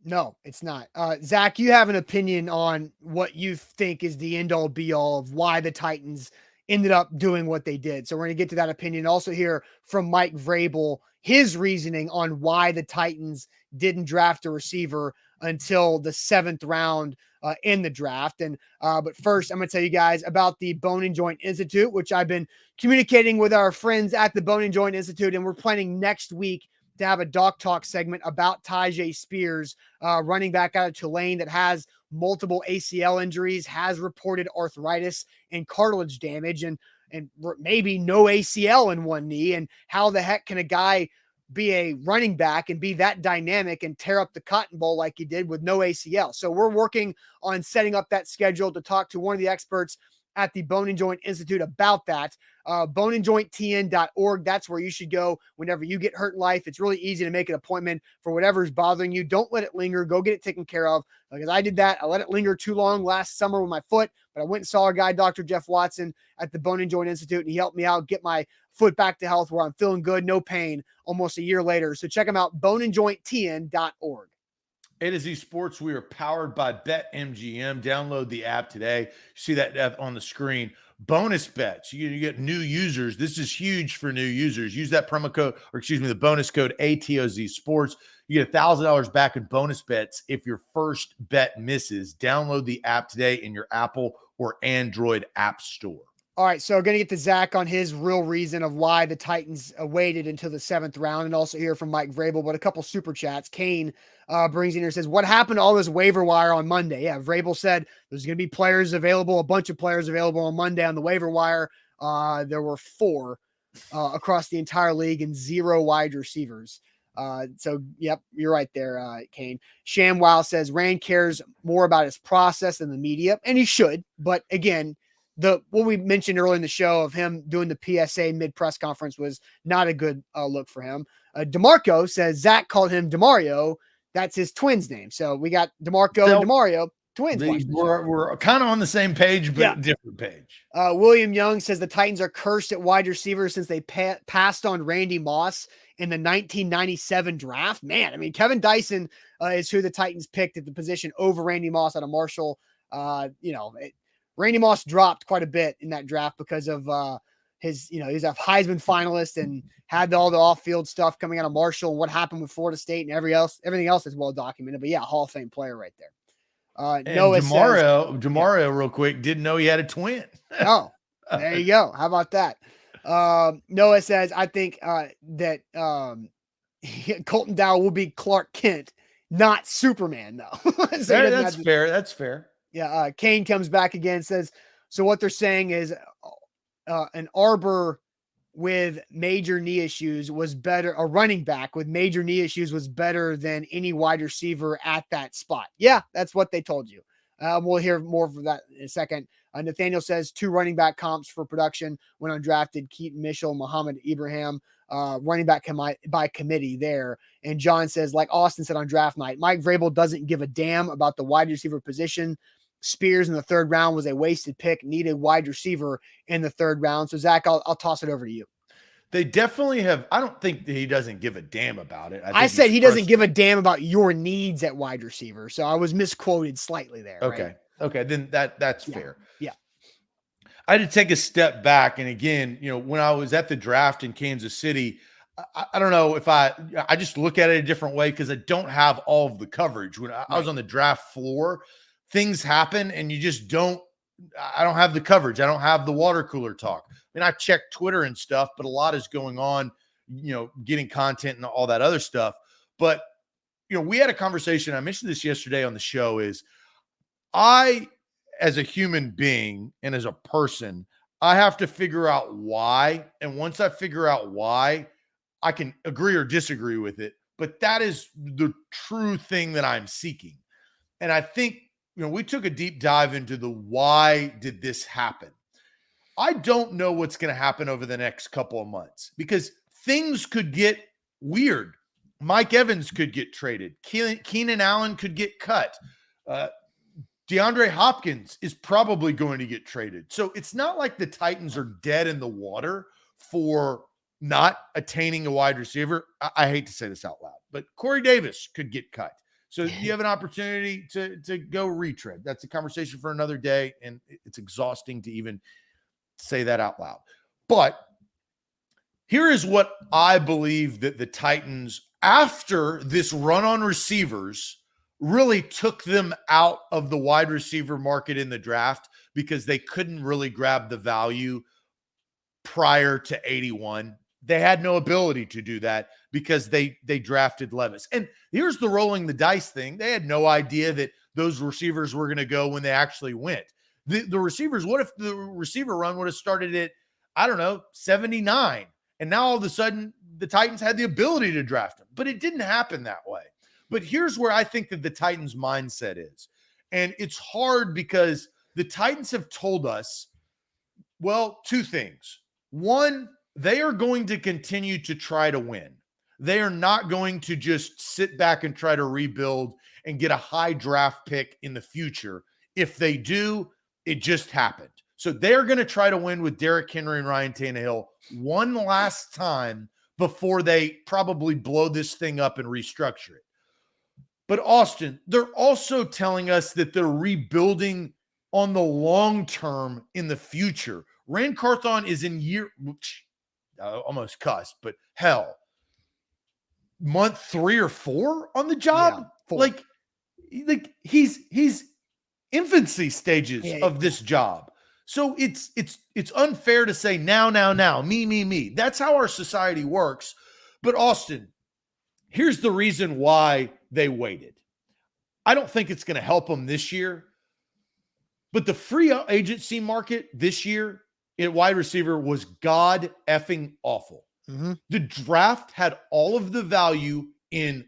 No, it's not. Zach, you have an opinion on what you think is the end-all be-all of why the Titans ended up doing what they did. So we're going to get to that opinion. Also hear from Mike Vrabel, his reasoning on why the Titans didn't draft a receiver until the 7th round in the draft. And but first, I'm going to tell you guys about the Bone and Joint Institute, which I've been communicating with our friends at the Bone and Joint Institute, and we're planning next week to have a Doc Talk segment about Tajay Spears, running back out of Tulane that has multiple ACL injuries, has reported arthritis and cartilage damage, and maybe no ACL in one knee. And how the heck can a guy be a running back and be that dynamic and tear up the Cotton Bowl like he did with no ACL? So we're working on setting up that schedule to talk to one of the experts at the Bone and Joint Institute about that. boneandjointtn.org. That's where you should go whenever you get hurt in life. It's really easy to make an appointment for whatever's bothering you. Don't let it linger. Go get it taken care of. Because I did that. I let it linger too long last summer with my foot, but I went and saw a guy, Dr. Jeff Watson, at the Bone and Joint Institute, and he helped me out get my foot back to health where I'm feeling good, no pain, almost a year later. So check them out, boneandjointtn.org. A to Z Sports, we are powered by BetMGM. Download the app today. You see that on the screen. Bonus bets. You get new users. This is huge for new users. Use that promo code, the bonus code ATOZ Sports. You get $1,000 back in bonus bets if your first bet misses. Download the app today in your Apple or Android app store. All right, so going to get to Zach on his real reason of why the Titans waited until the 7th round, and also hear from Mike Vrabel, but a couple super chats. Kane brings in here and says, what happened to all this waiver wire on Monday? Yeah, Vrabel said there's going to be players available, a bunch of players available on Monday on the waiver wire. There were 4 across the entire league and 0 wide receivers. So, yep, you're right there, Kane. ShamWow says Rand cares more about his process than the media, and he should, but again, what we mentioned earlier in the show of him doing the PSA mid press conference was not a good look for him. DeMarco says Zach called him DeMario. That's his twins' name. So we got DeMarco and DeMario, twins. We're kind of on the same page, but different page. William Young says the Titans are cursed at wide receiver since they passed on Randy Moss in the 1997 draft. Man, I mean, Kevin Dyson is who the Titans picked at the position over Randy Moss out of Marshall. Randy Moss dropped quite a bit in that draft because of he's a Heisman finalist and had all the off-field stuff coming out of Marshall and what happened with Florida State and everything else is well documented. But yeah, Hall of Fame player right there. Noah DeMario, real quick, didn't know he had a twin. Oh, there you go. How about that? Noah says, I think that Colton Dowell will be Clark Kent, not Superman, though. So that's fair. That's fair. Yeah. Kane comes back again, says, so what they're saying is an Arbor with major knee issues was better. A running back with major knee issues was better than any wide receiver at that spot. Yeah, that's what they told you. We'll hear more of that in a second. Nathaniel says 2 running back comps for production when undrafted: Keaton Mitchell, Muhammad Ibrahim, running back by committee there. And John says, like Austin said on draft night, Mike Vrabel doesn't give a damn about the wide receiver position. Spears in the 3rd round was a wasted pick, needed wide receiver in the 3rd round. So Zach, I'll toss it over to you. They definitely have. I don't think that he doesn't give a damn about it. I said he doesn't give a damn about your needs at wide receiver. So I was misquoted slightly there. Okay. Right? Okay. Then that's fair. Yeah. I had to take a step back. And again, when I was at the draft in Kansas City, I don't know if I just look at it a different way because I don't have all of the coverage. When I was on the draft floor, things happen and you just I don't have the coverage. I don't have the water cooler talk. I mean, I check Twitter and stuff, but a lot is going on, getting content and all that other stuff. But, we had a conversation. I mentioned this yesterday on the show is I, as a human being and as a person, I have to figure out why. And once I figure out why, I can agree or disagree with it. But that is the true thing that I'm seeking. And I think, we took a deep dive into the why did this happen. I don't know what's going to happen over the next couple of months because things could get weird. Mike Evans could get traded. Keenan Allen could get cut. DeAndre Hopkins is probably going to get traded. So it's not like the Titans are dead in the water for not attaining a wide receiver. I hate to say this out loud, but Corey Davis could get cut. So you have an opportunity to go retread. That's a conversation for another day, and it's exhausting to even say that out loud. But here is what I believe that the Titans, after this run on receivers, really took them out of the wide receiver market in the draft because they couldn't really grab the value prior to 81. They had no ability to do that because they drafted Levis. And here's the rolling the dice thing. They had no idea that those receivers were going to go when they actually went. The receivers, what if the receiver run would have started at, 79? And now all of a sudden the Titans had the ability to draft him, but it didn't happen that way. But here's where I think that the Titans mindset is. And it's hard because the Titans have told us, well, 2 things. One, they are going to continue to try to win. They are not going to just sit back and try to rebuild and get a high draft pick in the future. If they do, it just happened. So they're going to try to win with Derrick Henry and Ryan Tannehill one last time before they probably blow this thing up and restructure it. But Austin, they're also telling us that they're rebuilding on the long term in the future. Rand Carthon is in almost cussed, but hell, month 3 or 4 on the job. Yeah, like he's infancy stages of this job. So it's unfair to say now, me. That's how our society works. But Austin, here's the reason why they waited. I don't think it's going to help them this year, but the free agency market this year at wide receiver was god effing awful. Mm-hmm. The draft had all of the value in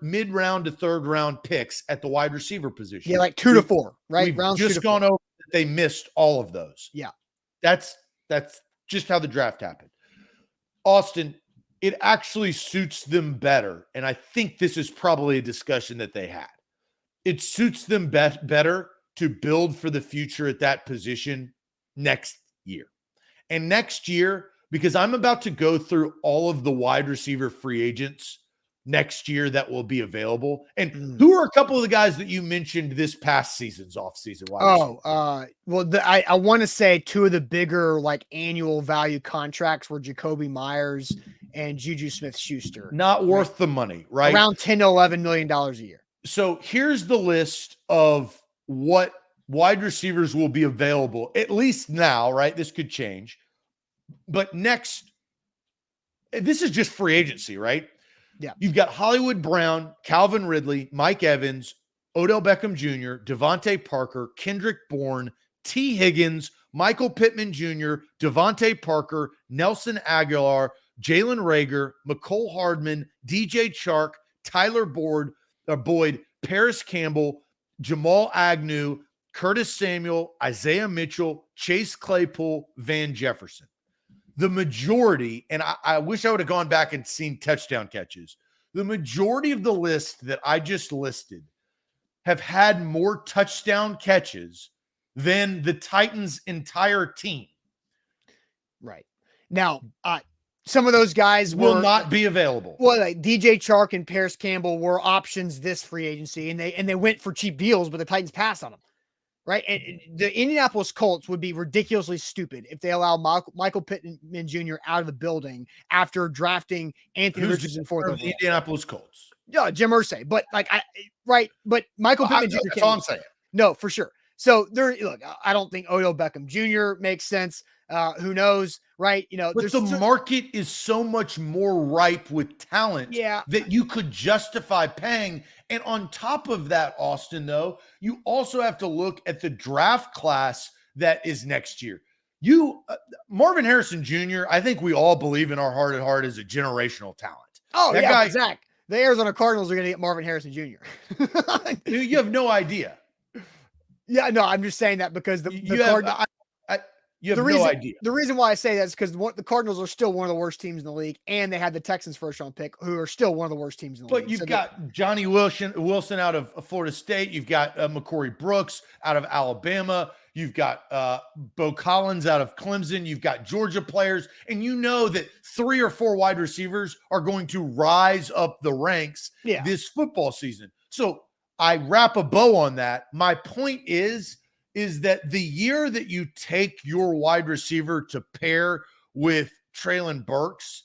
mid-round to third-round picks at the wide receiver position. Yeah, like 2 to 4, right? We've Rounds just gone over that they missed all of those. Yeah. That's just how the draft happened. Austin, it actually suits them better. And I think this is probably a discussion that they had. It suits them better to build for the future at that position next year. And next year, because I'm about to go through all of the wide receiver free agents next year that will be available. And who are a couple of the guys that you mentioned this past season's offseason wide receiver? Well, I want to say two of the bigger like annual value contracts were Jacoby Myers and Juju Smith-Schuster. Not worth the money, right? Around $10 to $11 million a year. So here's the list of what wide receivers will be available, at least now, right? This could change. But next, this is just free agency, right? Yeah. You've got Hollywood Brown, Calvin Ridley, Mike Evans, Odell Beckham Jr., Devontae Parker, Kendrick Bourne, T. Higgins, Michael Pittman Jr., Devontae Parker, Nelson Aguilar, Jalen Reagor, McCole Hardman, DJ Chark, Tyler Boyd, Paris Campbell, Jamal Agnew, Curtis Samuel, Isaiah Mitchell, Chase Claypool, Van Jefferson. The majority, and I wish I would have gone back and seen touchdown catches. The majority of the list that I just listed have had more touchdown catches than the Titans' entire team. Right. Now, some of those guys will not be available. Well, like DJ Chark and Paris Campbell were options this free agency, and they went for cheap deals, but the Titans passed on them. Right. And the Indianapolis Colts would be ridiculously stupid if they allow Michael Pittman Jr. out of the building after drafting Anthony Richardson fourth. The Indianapolis Colts. Yeah, Jim Irsay. But but Michael Pittman Jr. That's all I'm saying. No, for sure. So look, I don't think Odell Beckham Jr. makes sense. Who knows, right? But the market is so much more ripe with talent that you could justify paying. And on top of that, Austin, though, you also have to look at the draft class that is next year. Marvin Harrison Jr., I think we all believe in our heart at heart is a generational talent. Oh, that guy, Zach. The Arizona Cardinals are going to get Marvin Harrison Jr. You have no idea. Yeah, no, I'm just saying that because you have no idea. The reason why I say that is because the Cardinals are still one of the worst teams in the league, and they had the Texans first round pick, who are still one of the worst teams in the league. But you've got Johnny Wilson out of Florida State. You've got McCory Brooks out of Alabama. You've got Bo Collins out of Clemson. You've got Georgia players. And you know that 3 or 4 wide receivers are going to rise up the ranks this football season. So I wrap a bow on that. My point is that the year that you take your wide receiver to pair with Treylon Burks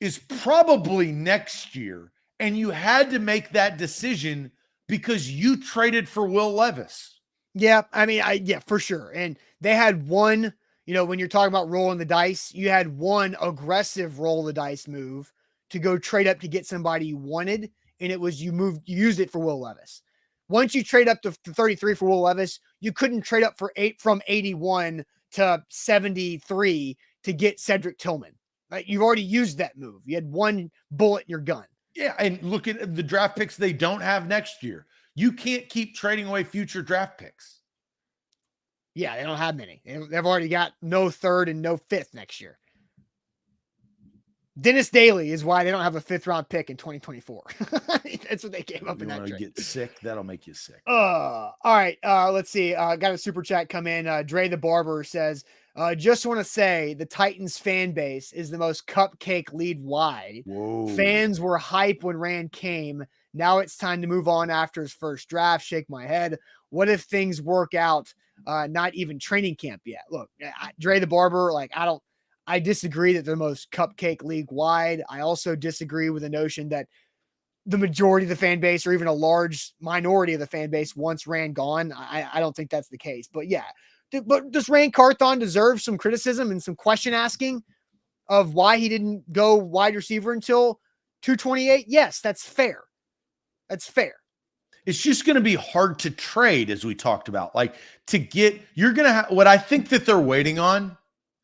is probably next year. And you had to make that decision because you traded for Will Levis. Yeah, I mean, for sure. And they had one, when you're talking about rolling the dice, you had one aggressive roll the dice move to go trade up to get somebody you wanted. And it was you used it for Will Levis. Once you trade up to 33 for Will Levis, you couldn't trade up from 81 to 73 to get Cedric Tillman. Right? You've already used that move. You had one bullet in your gun. Yeah, and look at the draft picks they don't have next year. You can't keep trading away future draft picks. Yeah, they don't have many. They've already got no 3rd and no 5th next year. Dennis Daly is why they don't have a 5th round pick in 2024. That's what they came up in that trade. Get sick. That'll make you sick. All right. Let's see. Got a super chat come in. Dre the Barber says, just want to say the Titans fan base is the most cupcake lead wide. Whoa. Fans were hype when Rand came. Now it's time to move on after his first draft. Shake my head. What if things work out? Not even training camp yet. Look, Dre the Barber, I disagree that they're the most cupcake league wide. I also disagree with the notion that the majority of the fan base or even a large minority of the fan base wants Rand gone. I don't think that's the case. But yeah, but does Rand Carthon deserve some criticism and some question asking of why he didn't go wide receiver until 228? Yes, that's fair. That's fair. It's just going to be hard to trade, as we talked about. You're going to have what I think that they're waiting on.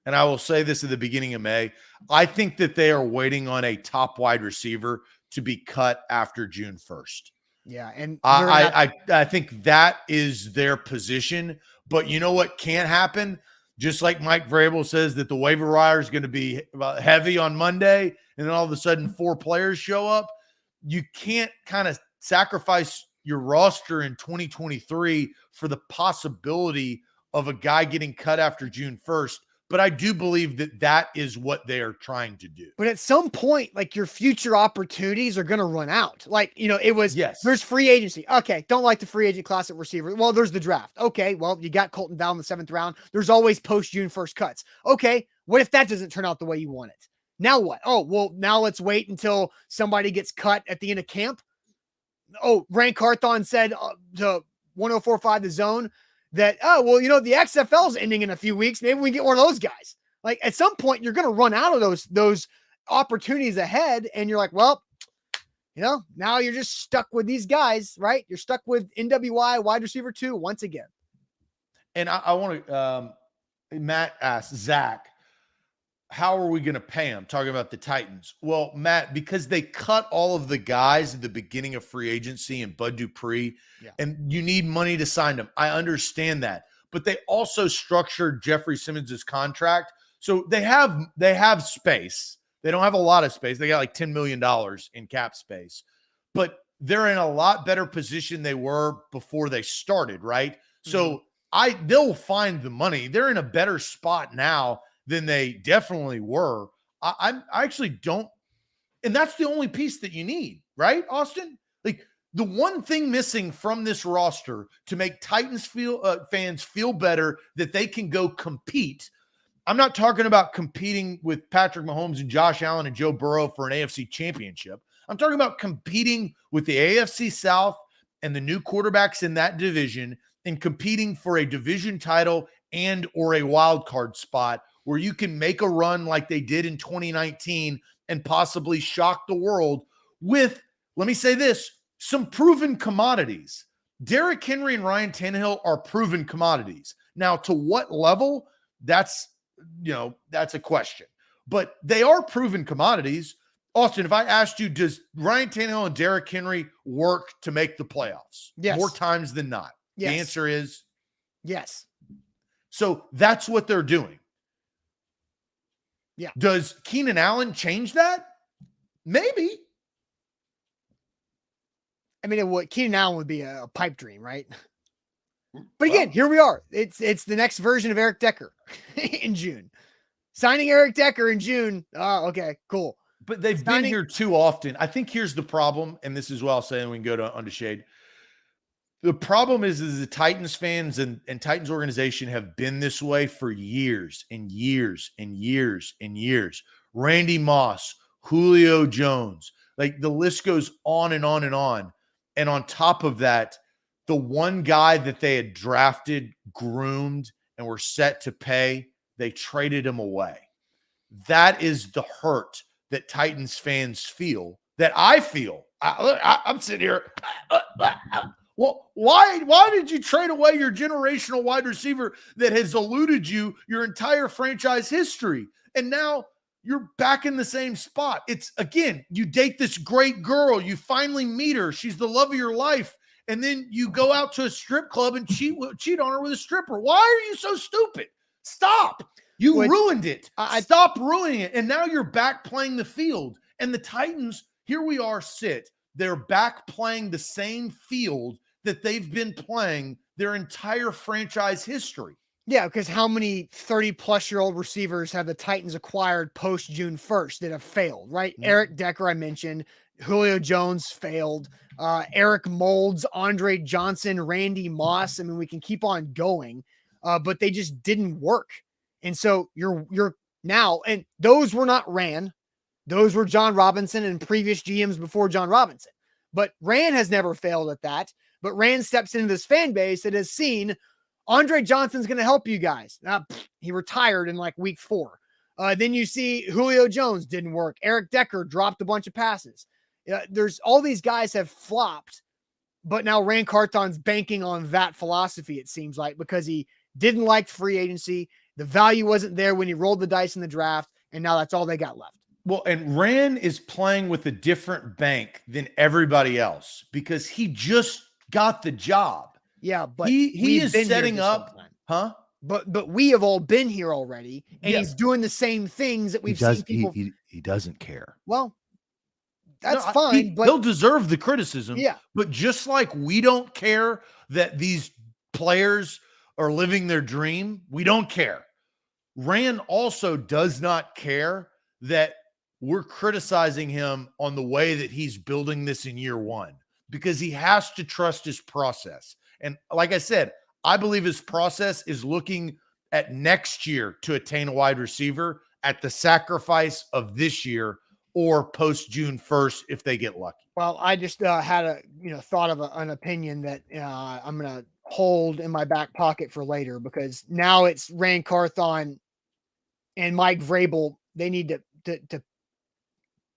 And I will say this at the beginning of May. I think that they are waiting on a top wide receiver to be cut after June 1st. Yeah. And I think that is their position. But you know what can't happen? Just like Mike Vrabel says that the waiver wire is going to be heavy on Monday, and then all of a sudden 4 players show up. You can't kind of sacrifice your roster in 2023 for the possibility of a guy getting cut after June 1st. But I do believe that that is what they are trying to do. But at some point, like, your future opportunities are going to run out. Like, it was, Yes. There's free agency. Okay. Don't like the free agent class at receiver. Well, there's the draft. Okay. Well, you got Colton Down in the 7th round. There's always post June 1st cuts. Okay. What if that doesn't turn out the way you want it? Now what? Oh, well, now let's wait until somebody gets cut at the end of camp. Oh, Rand Carthon said to 104.5 The Zone that, the XFL is ending in a few weeks. Maybe we get one of those guys. Like, at some point, you're going to run out of those opportunities ahead, and you're like, well, now you're just stuck with these guys, right? You're stuck with NWI wide receiver 2 once again. And I want to, Matt asked Zach, how are we going to pay him? Talking about the Titans. Well, Matt, because they cut all of the guys at the beginning of free agency and Bud Dupree, and you need money to sign them. I understand that. But they also structured Jeffrey Simmons' contract. So they have space. They don't have a lot of space. They got like $10 million in cap space. But they're in a lot better position they were before they started, right? Mm-hmm. So they'll find the money. They're in a better spot now than they definitely were. I actually don't, and that's the only piece that you need, right, Austin? Like, the one thing missing from this roster to make Titans fans feel better that they can go compete. I'm not talking about competing with Patrick Mahomes and Josh Allen and Joe Burrow for an AFC championship. I'm talking about competing with the AFC South and the new quarterbacks in that division, and competing for a division title and or a wild card spot where you can make a run like they did in 2019 and possibly shock the world with, let me say this, some proven commodities. Derrick Henry and Ryan Tannehill are proven commodities. Now, to what level? That's a question. But they are proven commodities. Austin, if I asked you, does Ryan Tannehill and Derrick Henry work to make the playoffs? Yes. More times than not. Yes. The answer is yes. So that's what they're doing. Yeah. Does Keenan Allen change that? Maybe. I mean, Keenan Allen would be a pipe dream, right? But again, here we are. It's the next version of Eric Decker in June. Signing Eric Decker in June. Oh, okay, cool. But they've been here too often. I think here's the problem, and this is what I'll say, and we can go to Under Shade. The problem is the Titans fans and Titans organization have been this way for years and years and years and years. Randy Moss, Julio Jones, like the list goes on and on and on. And on top of that, the one guy that they had drafted, groomed, and were set to pay, they traded him away. That is the hurt that Titans fans feel, that I feel. I'm sitting here. Well, why did you trade away your generational wide receiver that has eluded you your entire franchise history? And now you're back in the same spot. It's, again, you date this great girl. You finally meet her. She's the love of your life. And then you go out to a strip club and cheat on her with a stripper. Why are you so stupid? Stop. You ruined it. Stop ruining it. And now you're back playing the field. And the Titans, here we are, they're back playing the same field that they've been playing their entire franchise history. Yeah, because how many 30-plus-year-old receivers have the Titans acquired post-June 1st that have failed, right? Mm-hmm. Eric Decker, I mentioned. Julio Jones failed. Eric Moulds, Andre Johnson, Randy Moss. I mean, we can keep on going, but they just didn't work. And so you're now, and those were not Ran. Those were John Robinson and previous GMs before John Robinson. But Ran has never failed at that. But Ran steps into this fan base that has seen Andre Johnson's going to help you guys. He retired in like week 4. Then you see Julio Jones didn't work. Eric Decker dropped a bunch of passes. There's all these guys have flopped, but now Rand Carthon's banking on that philosophy, it seems like, because he didn't like free agency. The value wasn't there when he rolled the dice in the draft, and now that's all they got left. Well, and Rand is playing with a different bank than everybody else because he just got the job. Yeah, but he is setting up, huh? but we have all been here already, and Yeah. he's doing the same things that He we've does. seen people. He doesn't care. Well, that's No, fine, but he'll deserve the criticism. yeah, But just like we don't care that these players are living their dream, we don't care. Rand also does not care that we're criticizing him on the way that he's building this in year one, because he has to trust his process. And like I said, I believe his process is looking at next year to attain a wide receiver at the sacrifice of this year or post June 1st if they get lucky. well, I just had a thought of an opinion that I'm gonna hold in my back pocket for later, because now it's Rand Carthon and Mike Vrabel. They need to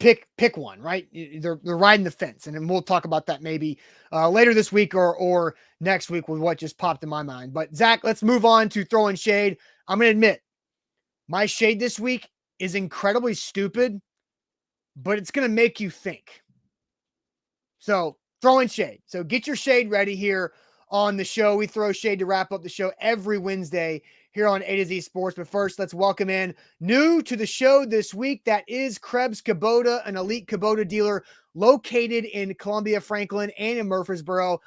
pick one, right? They're riding the fence, and then we'll talk about that maybe later this week or next week with what just popped in my mind. But Zach, let's move on to throwing shade. I'm gonna admit my shade this week is incredibly stupid, but it's gonna make you think. So throwing shade. So get your shade ready here on the show. We throw shade to wrap up the show every Wednesday here on A to Z Sports. But first, let's welcome in new to the show this week. That is Krebs Kubota, an elite Kubota dealer located in Columbia, Franklin, and in Murfreesboro.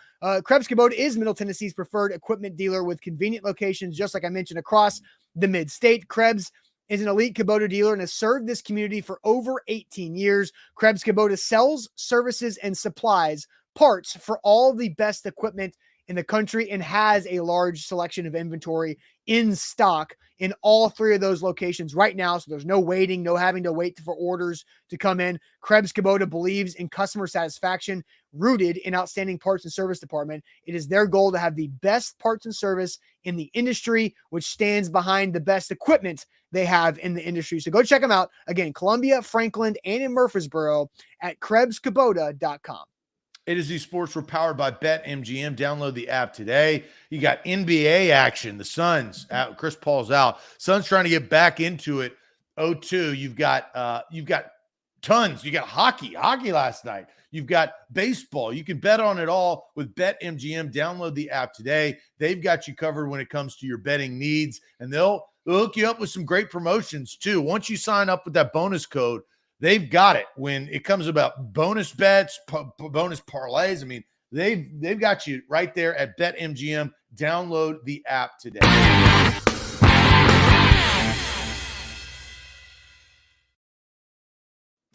Krebs Kubota is Middle Tennessee's preferred equipment dealer with convenient locations, just like I mentioned, across the mid-state. Krebs is an elite Kubota dealer and has served this community for over 18 years. Krebs Kubota sells, services, and supplies parts for all the best equipment in the country and has a large selection of inventory in stock in all three of those locations right now. So there's no waiting, no having to wait for orders to come in. Krebs Kubota believes in customer satisfaction rooted in outstanding parts and service department. It is their goal to have the best parts and service in the industry, which stands behind the best equipment they have in the industry. So go check them out. Again, Columbia, Franklin, and in Murfreesboro at KrebsKubota.com. A to Z Sports, we're powered by BetMGM. Download the app today. You got NBA action. The Suns out. Chris Paul's out. Suns trying to get back into it. 0-2. You've got tons. You got hockey last night. You've got baseball. You can bet on it all with BetMGM. Download the app today. They've got you covered when it comes to your betting needs, and they'll hook you up with some great promotions too. Once you sign up with that bonus code, they've got it when it comes about bonus bets, bonus parlays. I mean, they've got you right there at BetMGM. Download the app today.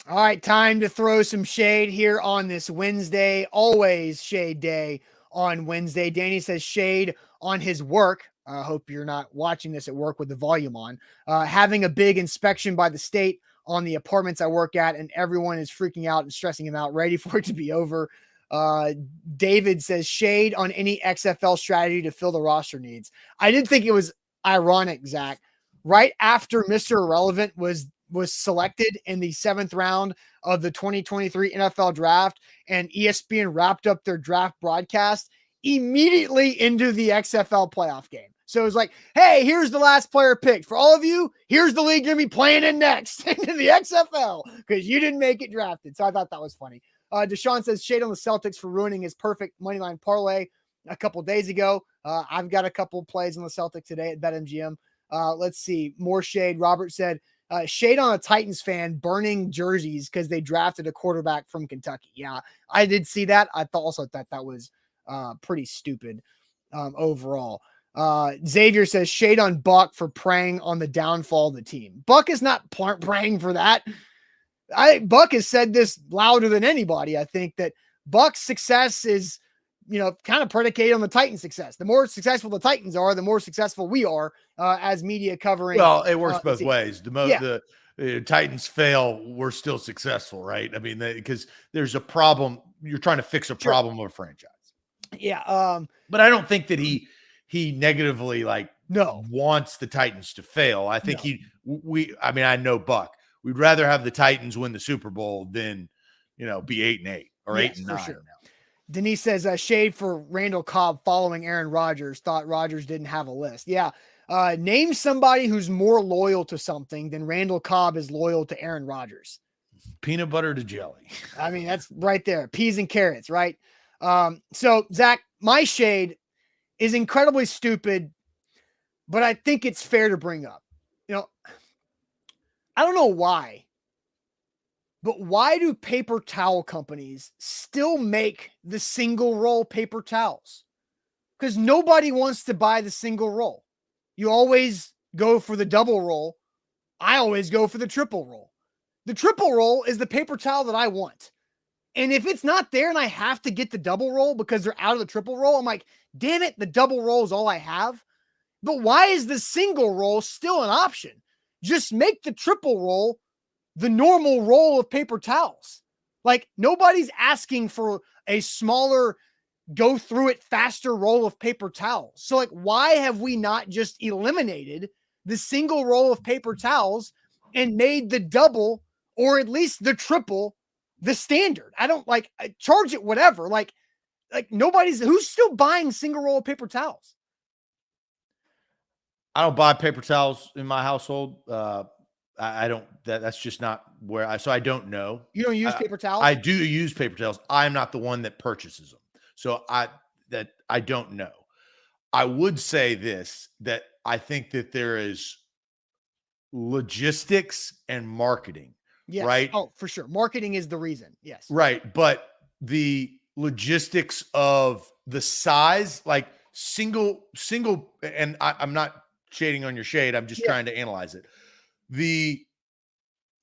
All right, time to throw some shade here on this Wednesday. Always shade day on Wednesday. Danny says shade on his work. I hope you're not watching this at work with the volume on. Having a big inspection by the state on the apartments I work at, and everyone is freaking out and stressing him out, ready for it to be over. David says shade on any XFL strategy to fill the roster needs. I did think it was ironic, Zach. Right after Mr. Irrelevant was selected in the 7th round of the 2023 NFL draft, and ESPN wrapped up their draft broadcast immediately into the XFL playoff game. So it was like, hey, here's the last player picked. For all of you, here's the league you're going to be playing in next into the XFL because you didn't make it drafted. So I thought that was funny. Deshaun says shade on the Celtics for ruining his perfect moneyline parlay a couple days ago. I've got a couple plays on the Celtics today at BetMGM. Let's see. More shade. Robert said, shade on a Titans fan burning jerseys because they drafted a quarterback from Kentucky. Yeah, I did see that. I also thought that was pretty stupid overall. Xavier says shade on Buck for preying on the downfall of the team. Buck is not praying for that. Buck has said this louder than anybody. I think that Buck's success is, kind of predicated on the Titans' success. The more successful the Titans are, the more successful we are as media covering. Well, it works both ways. The Titans fail, we're still successful, right? I mean, because there's a problem. You're trying to fix a problem of a franchise. Yeah. But I don't think that he negatively wants the Titans to fail. I think I know Buck. We'd rather have the Titans win the Super Bowl than, be 8-8 or 8-9. Sure. Denise says shade for Randall Cobb following Aaron Rodgers. Thought Rodgers didn't have a list. Yeah. Name somebody who's more loyal to something than Randall Cobb is loyal to Aaron Rodgers. Peanut butter to jelly. I mean, that's right there. Peas and carrots, right? So Zach, my shade is incredibly stupid, but I think it's fair to bring up. I don't know why, but why do paper towel companies still make the single roll paper towels? Because nobody wants to buy the single roll. You always go for the double roll. I always go for the triple roll. The triple roll is the paper towel that I want. And if it's not there and I have to get the double roll because they're out of the triple roll, I'm like, damn it, the double roll is all I have. But why is the single roll still an option? Just make the triple roll the normal roll of paper towels. Like, nobody's asking for a smaller, go through it faster roll of paper towels. So, like, why have we not just eliminated the single roll of paper towels and made the double, or at least the triple, the standard? I don't charge it whatever. Like who's still buying single roll of paper towels? I don't buy paper towels in my household. I don't, that's just not where I don't know. You don't use paper towels? I do use paper towels. I'm not the one that purchases them. So I don't know. I would say this, that I think that there is logistics and marketing, yes. Right? Oh, for sure. Marketing is the reason. Yes. Right. But the logistics of the size, like single, and I'm not shading on your shade. I'm just trying to analyze it. The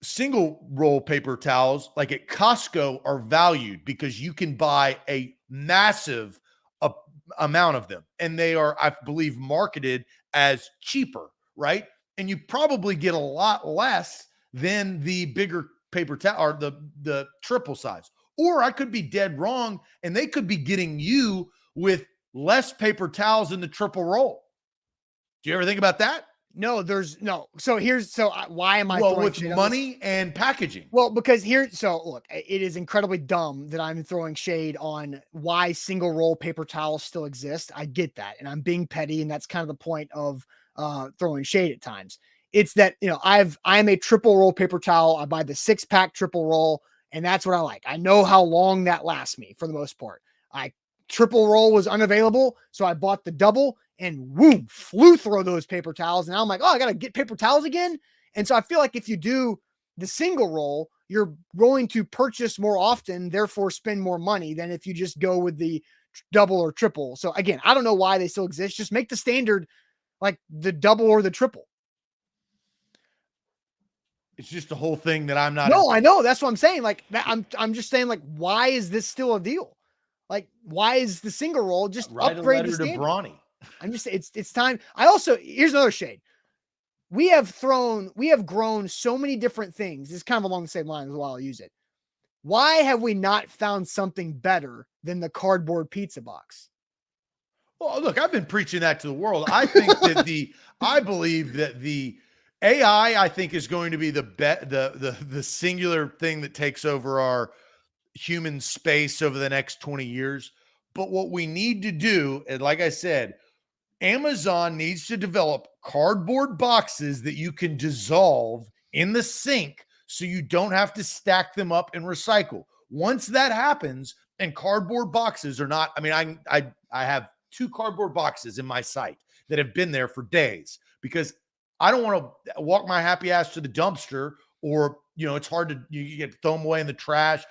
single roll paper towels, like at Costco, are valued because you can buy a massive amount of them. And they are, I believe, marketed as cheaper, right? And you probably get a lot less than the bigger paper towel or the triple size. Or I could be dead wrong, and they could be getting you with less paper towels in the triple roll. Do you ever think about that? No, there's no. So why am I throwing with money and packaging? Well, because look, it is incredibly dumb that I'm throwing shade on why single roll paper towels still exist. I get that, and I'm being petty, and that's kind of the point of throwing shade at times. It's that, I'm a triple roll paper towel. I buy the 6-pack triple roll, and that's what I like. I know how long that lasts me for the most part. Triple roll was unavailable, so I bought the double, and whoom, flew through those paper towels. And now I'm like, oh, I got to get paper towels again. And so I feel like if you do the single roll, you're going to purchase more often, therefore spend more money than if you just go with the double or triple. So again, I don't know why they still exist. Just make the standard like the double or the triple. It's just a whole thing that I'm not. No, I know. That's what I'm saying. Like, I'm just saying, like, why is this still a deal? Like, why is the single roll just upgrade the standard? Brawny. I'm just, it's time. Here's another shade. We have grown so many different things. It's kind of along the same lines while I'll use it. Why have we not found something better than the cardboard pizza box? Well, look, I've been preaching that to the world. I think that I believe that the AI, I think, is going to be the singular thing that takes over our human space over the next 20 years. But what we need to do, and like I said, Amazon needs to develop cardboard boxes that you can dissolve in the sink so you don't have to stack them up and recycle. Once that happens, and cardboard boxes are not, I mean, I have 2 cardboard boxes in my site that have been there for days because I don't want to walk my happy ass to the dumpster, or, it's hard to, you get to throw them away in the trash.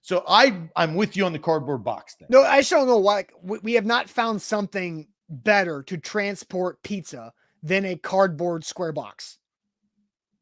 So I'm with you on the cardboard box thing. No, I just don't know why we have not found something better to transport pizza than a cardboard square box.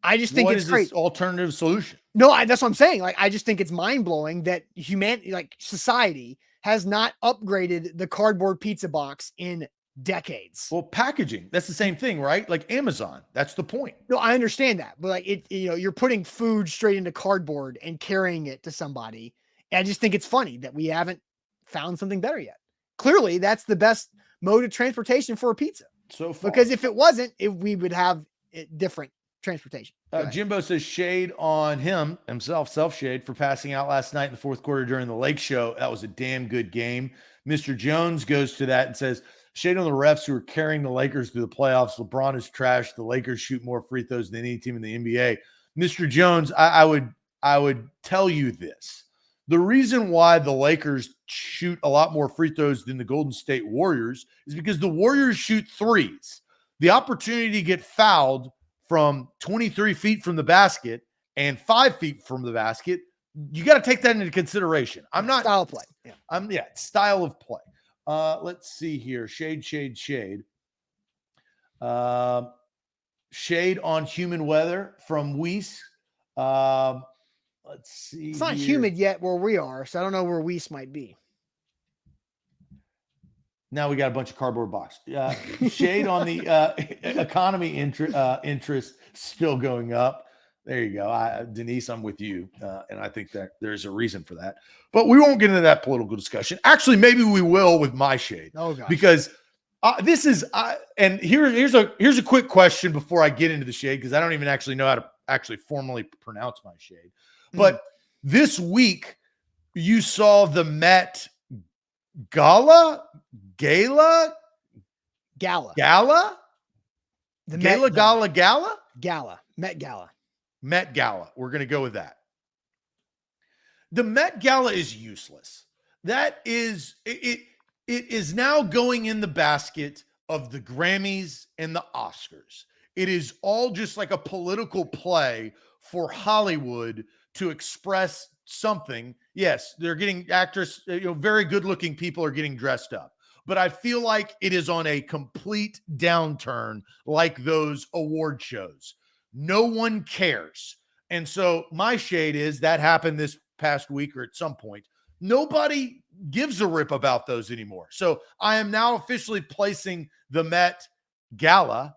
I just think it's great. Alternative solution. No, that's what I'm saying. Like, I just think it's mind blowing that humanity, like society, has not upgraded the cardboard pizza box in decades. Well, packaging, that's the same thing, right? Like Amazon, that's the point. No, I understand that, but like you're putting food straight into cardboard and carrying it to somebody. And I just think it's funny that we haven't found something better yet. Clearly, that's the best mode of transportation for a pizza. So far. Because if it wasn't, we would have different transportation. Jimbo says shade on himself, self-shade, for passing out last night in the fourth quarter during the Lake Show. That was a damn good game. Mr. Jones goes to that and says, shade on the refs who are carrying the Lakers through the playoffs. LeBron is trash. The Lakers shoot more free throws than any team in the NBA. Mr. Jones, I would tell you this. The reason why the Lakers shoot a lot more free throws than the Golden State Warriors is because the Warriors shoot threes. the opportunity to get fouled from 23 feet from the basket and 5 feet from the basket, you got to take that into consideration. I'm not style of play. Yeah. Style of play. Let's see here. Shade. Shade on human weather from Weiss. Let's see. It's not here. humid yet where we are, so I don't know where Weiss might be. Now we got a bunch of cardboard box. Shade on the economy interest still going up. There you go. Denise, I'm with you. And I think that there's a reason for that. But we won't get into that political discussion. Actually, maybe we will with my shade. Oh, gosh. Because this is and here's a quick question before I get into the shade, because I don't even actually know how to actually formally pronounce my shade. But this week, you saw the Met Gala. The Met Gala. We're going to go with that. The Met Gala is useless. That is it is now going in the basket of the Grammys and the Oscars. It is all just like a political play for Hollywood to express something. Yes, they're getting very good-looking people are getting dressed up. But I feel like it is on a complete downturn, like those award shows. No one cares. And so my shade is that happened this past week or at some point. Nobody gives a rip about those anymore. So I am now officially placing the Met Gala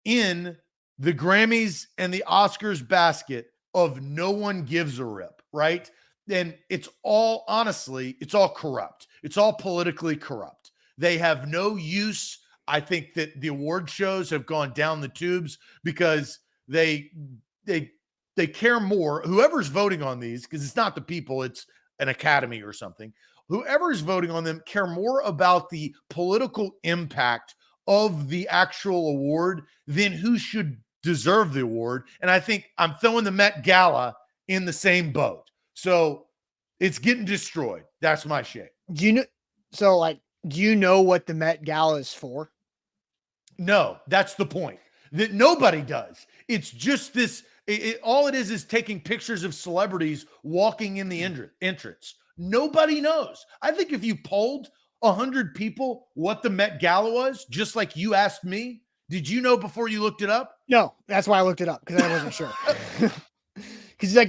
in the Grammys and the Oscars basket of no one gives a rip, right? And it's all, honestly, it's all corrupt. It's all politically corrupt. They have no use. I think that the award shows have gone down the tubes because they care more. Whoever's voting on these, because it's not the people, it's an academy or something. Whoever's voting on them care more about the political impact of the actual award than who should deserve the award. And I think I'm throwing the Met Gala in the same boat. So it's getting destroyed. That's my shade. Do you know what the Met Gala is for? No, that's the point. That nobody does. It's just this. All it is taking pictures of celebrities walking in the entrance. Nobody knows. I think if you polled 100 people what the Met Gala was, just like you asked me, did you know before you looked it up? No, that's why I looked it up, because I wasn't sure. Because what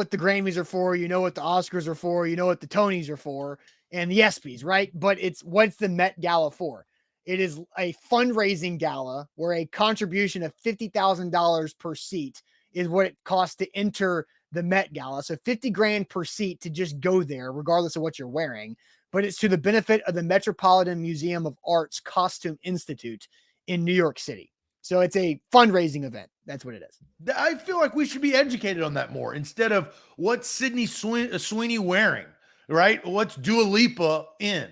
the Grammys are for, what the Oscars are for, what the Tonys are for, and the ESPYs, right? But what's the Met Gala for? It is a fundraising gala where a contribution of $50,000 per seat is what it costs to enter the Met Gala. So $50,000 per seat to just go there, regardless of what you're wearing. But it's to the benefit of the Metropolitan Museum of Art's Costume Institute in New York City. So it's a fundraising event. That's what it is. I feel like we should be educated on that more instead of what's Sydney Sweeney wearing, right? What's Dua Lipa in?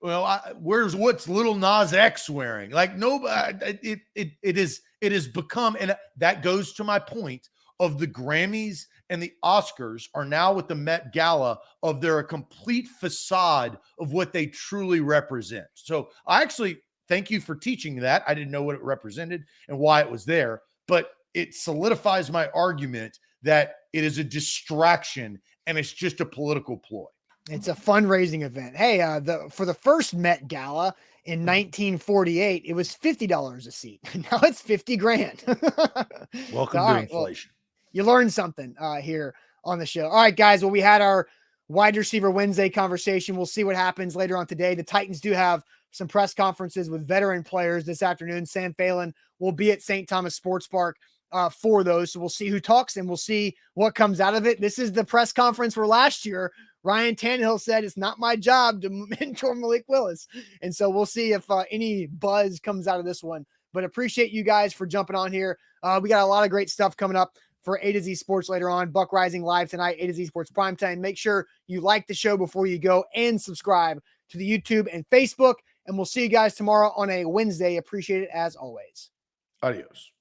Well, what's Lil Nas X wearing? Like nobody, it has become, and that goes to my point of the Grammys and the Oscars are now with the Met Gala of they're a complete facade of what they truly represent. So I actually thank you for teaching that. I didn't know what it represented and why it was there, but it solidifies my argument that it is a distraction and it's just a political ploy. It's a fundraising event. Hey, for the first Met Gala in 1948, it was $50 a seat. Now it's $50,000. Welcome to inflation. Well, you learned something here on the show. All right, guys. Well, we had our wide receiver Wednesday conversation. We'll see what happens later on today. The Titans do have some press conferences with veteran players this afternoon. Sam Phelan will be at St. Thomas Sports Park for those. So we'll see who talks and we'll see what comes out of it. This is the press conference where last year Ryan Tannehill said it's not my job to mentor Malik Willis. And so we'll see if any buzz comes out of this one. But appreciate you guys for jumping on here. We got a lot of great stuff coming up for A to Z Sports later on. Buck Rising live tonight, A to Z Sports Primetime. Make sure you like the show before you go and subscribe to the YouTube and Facebook. And we'll see you guys tomorrow on a Wednesday. Appreciate it as always. Adios.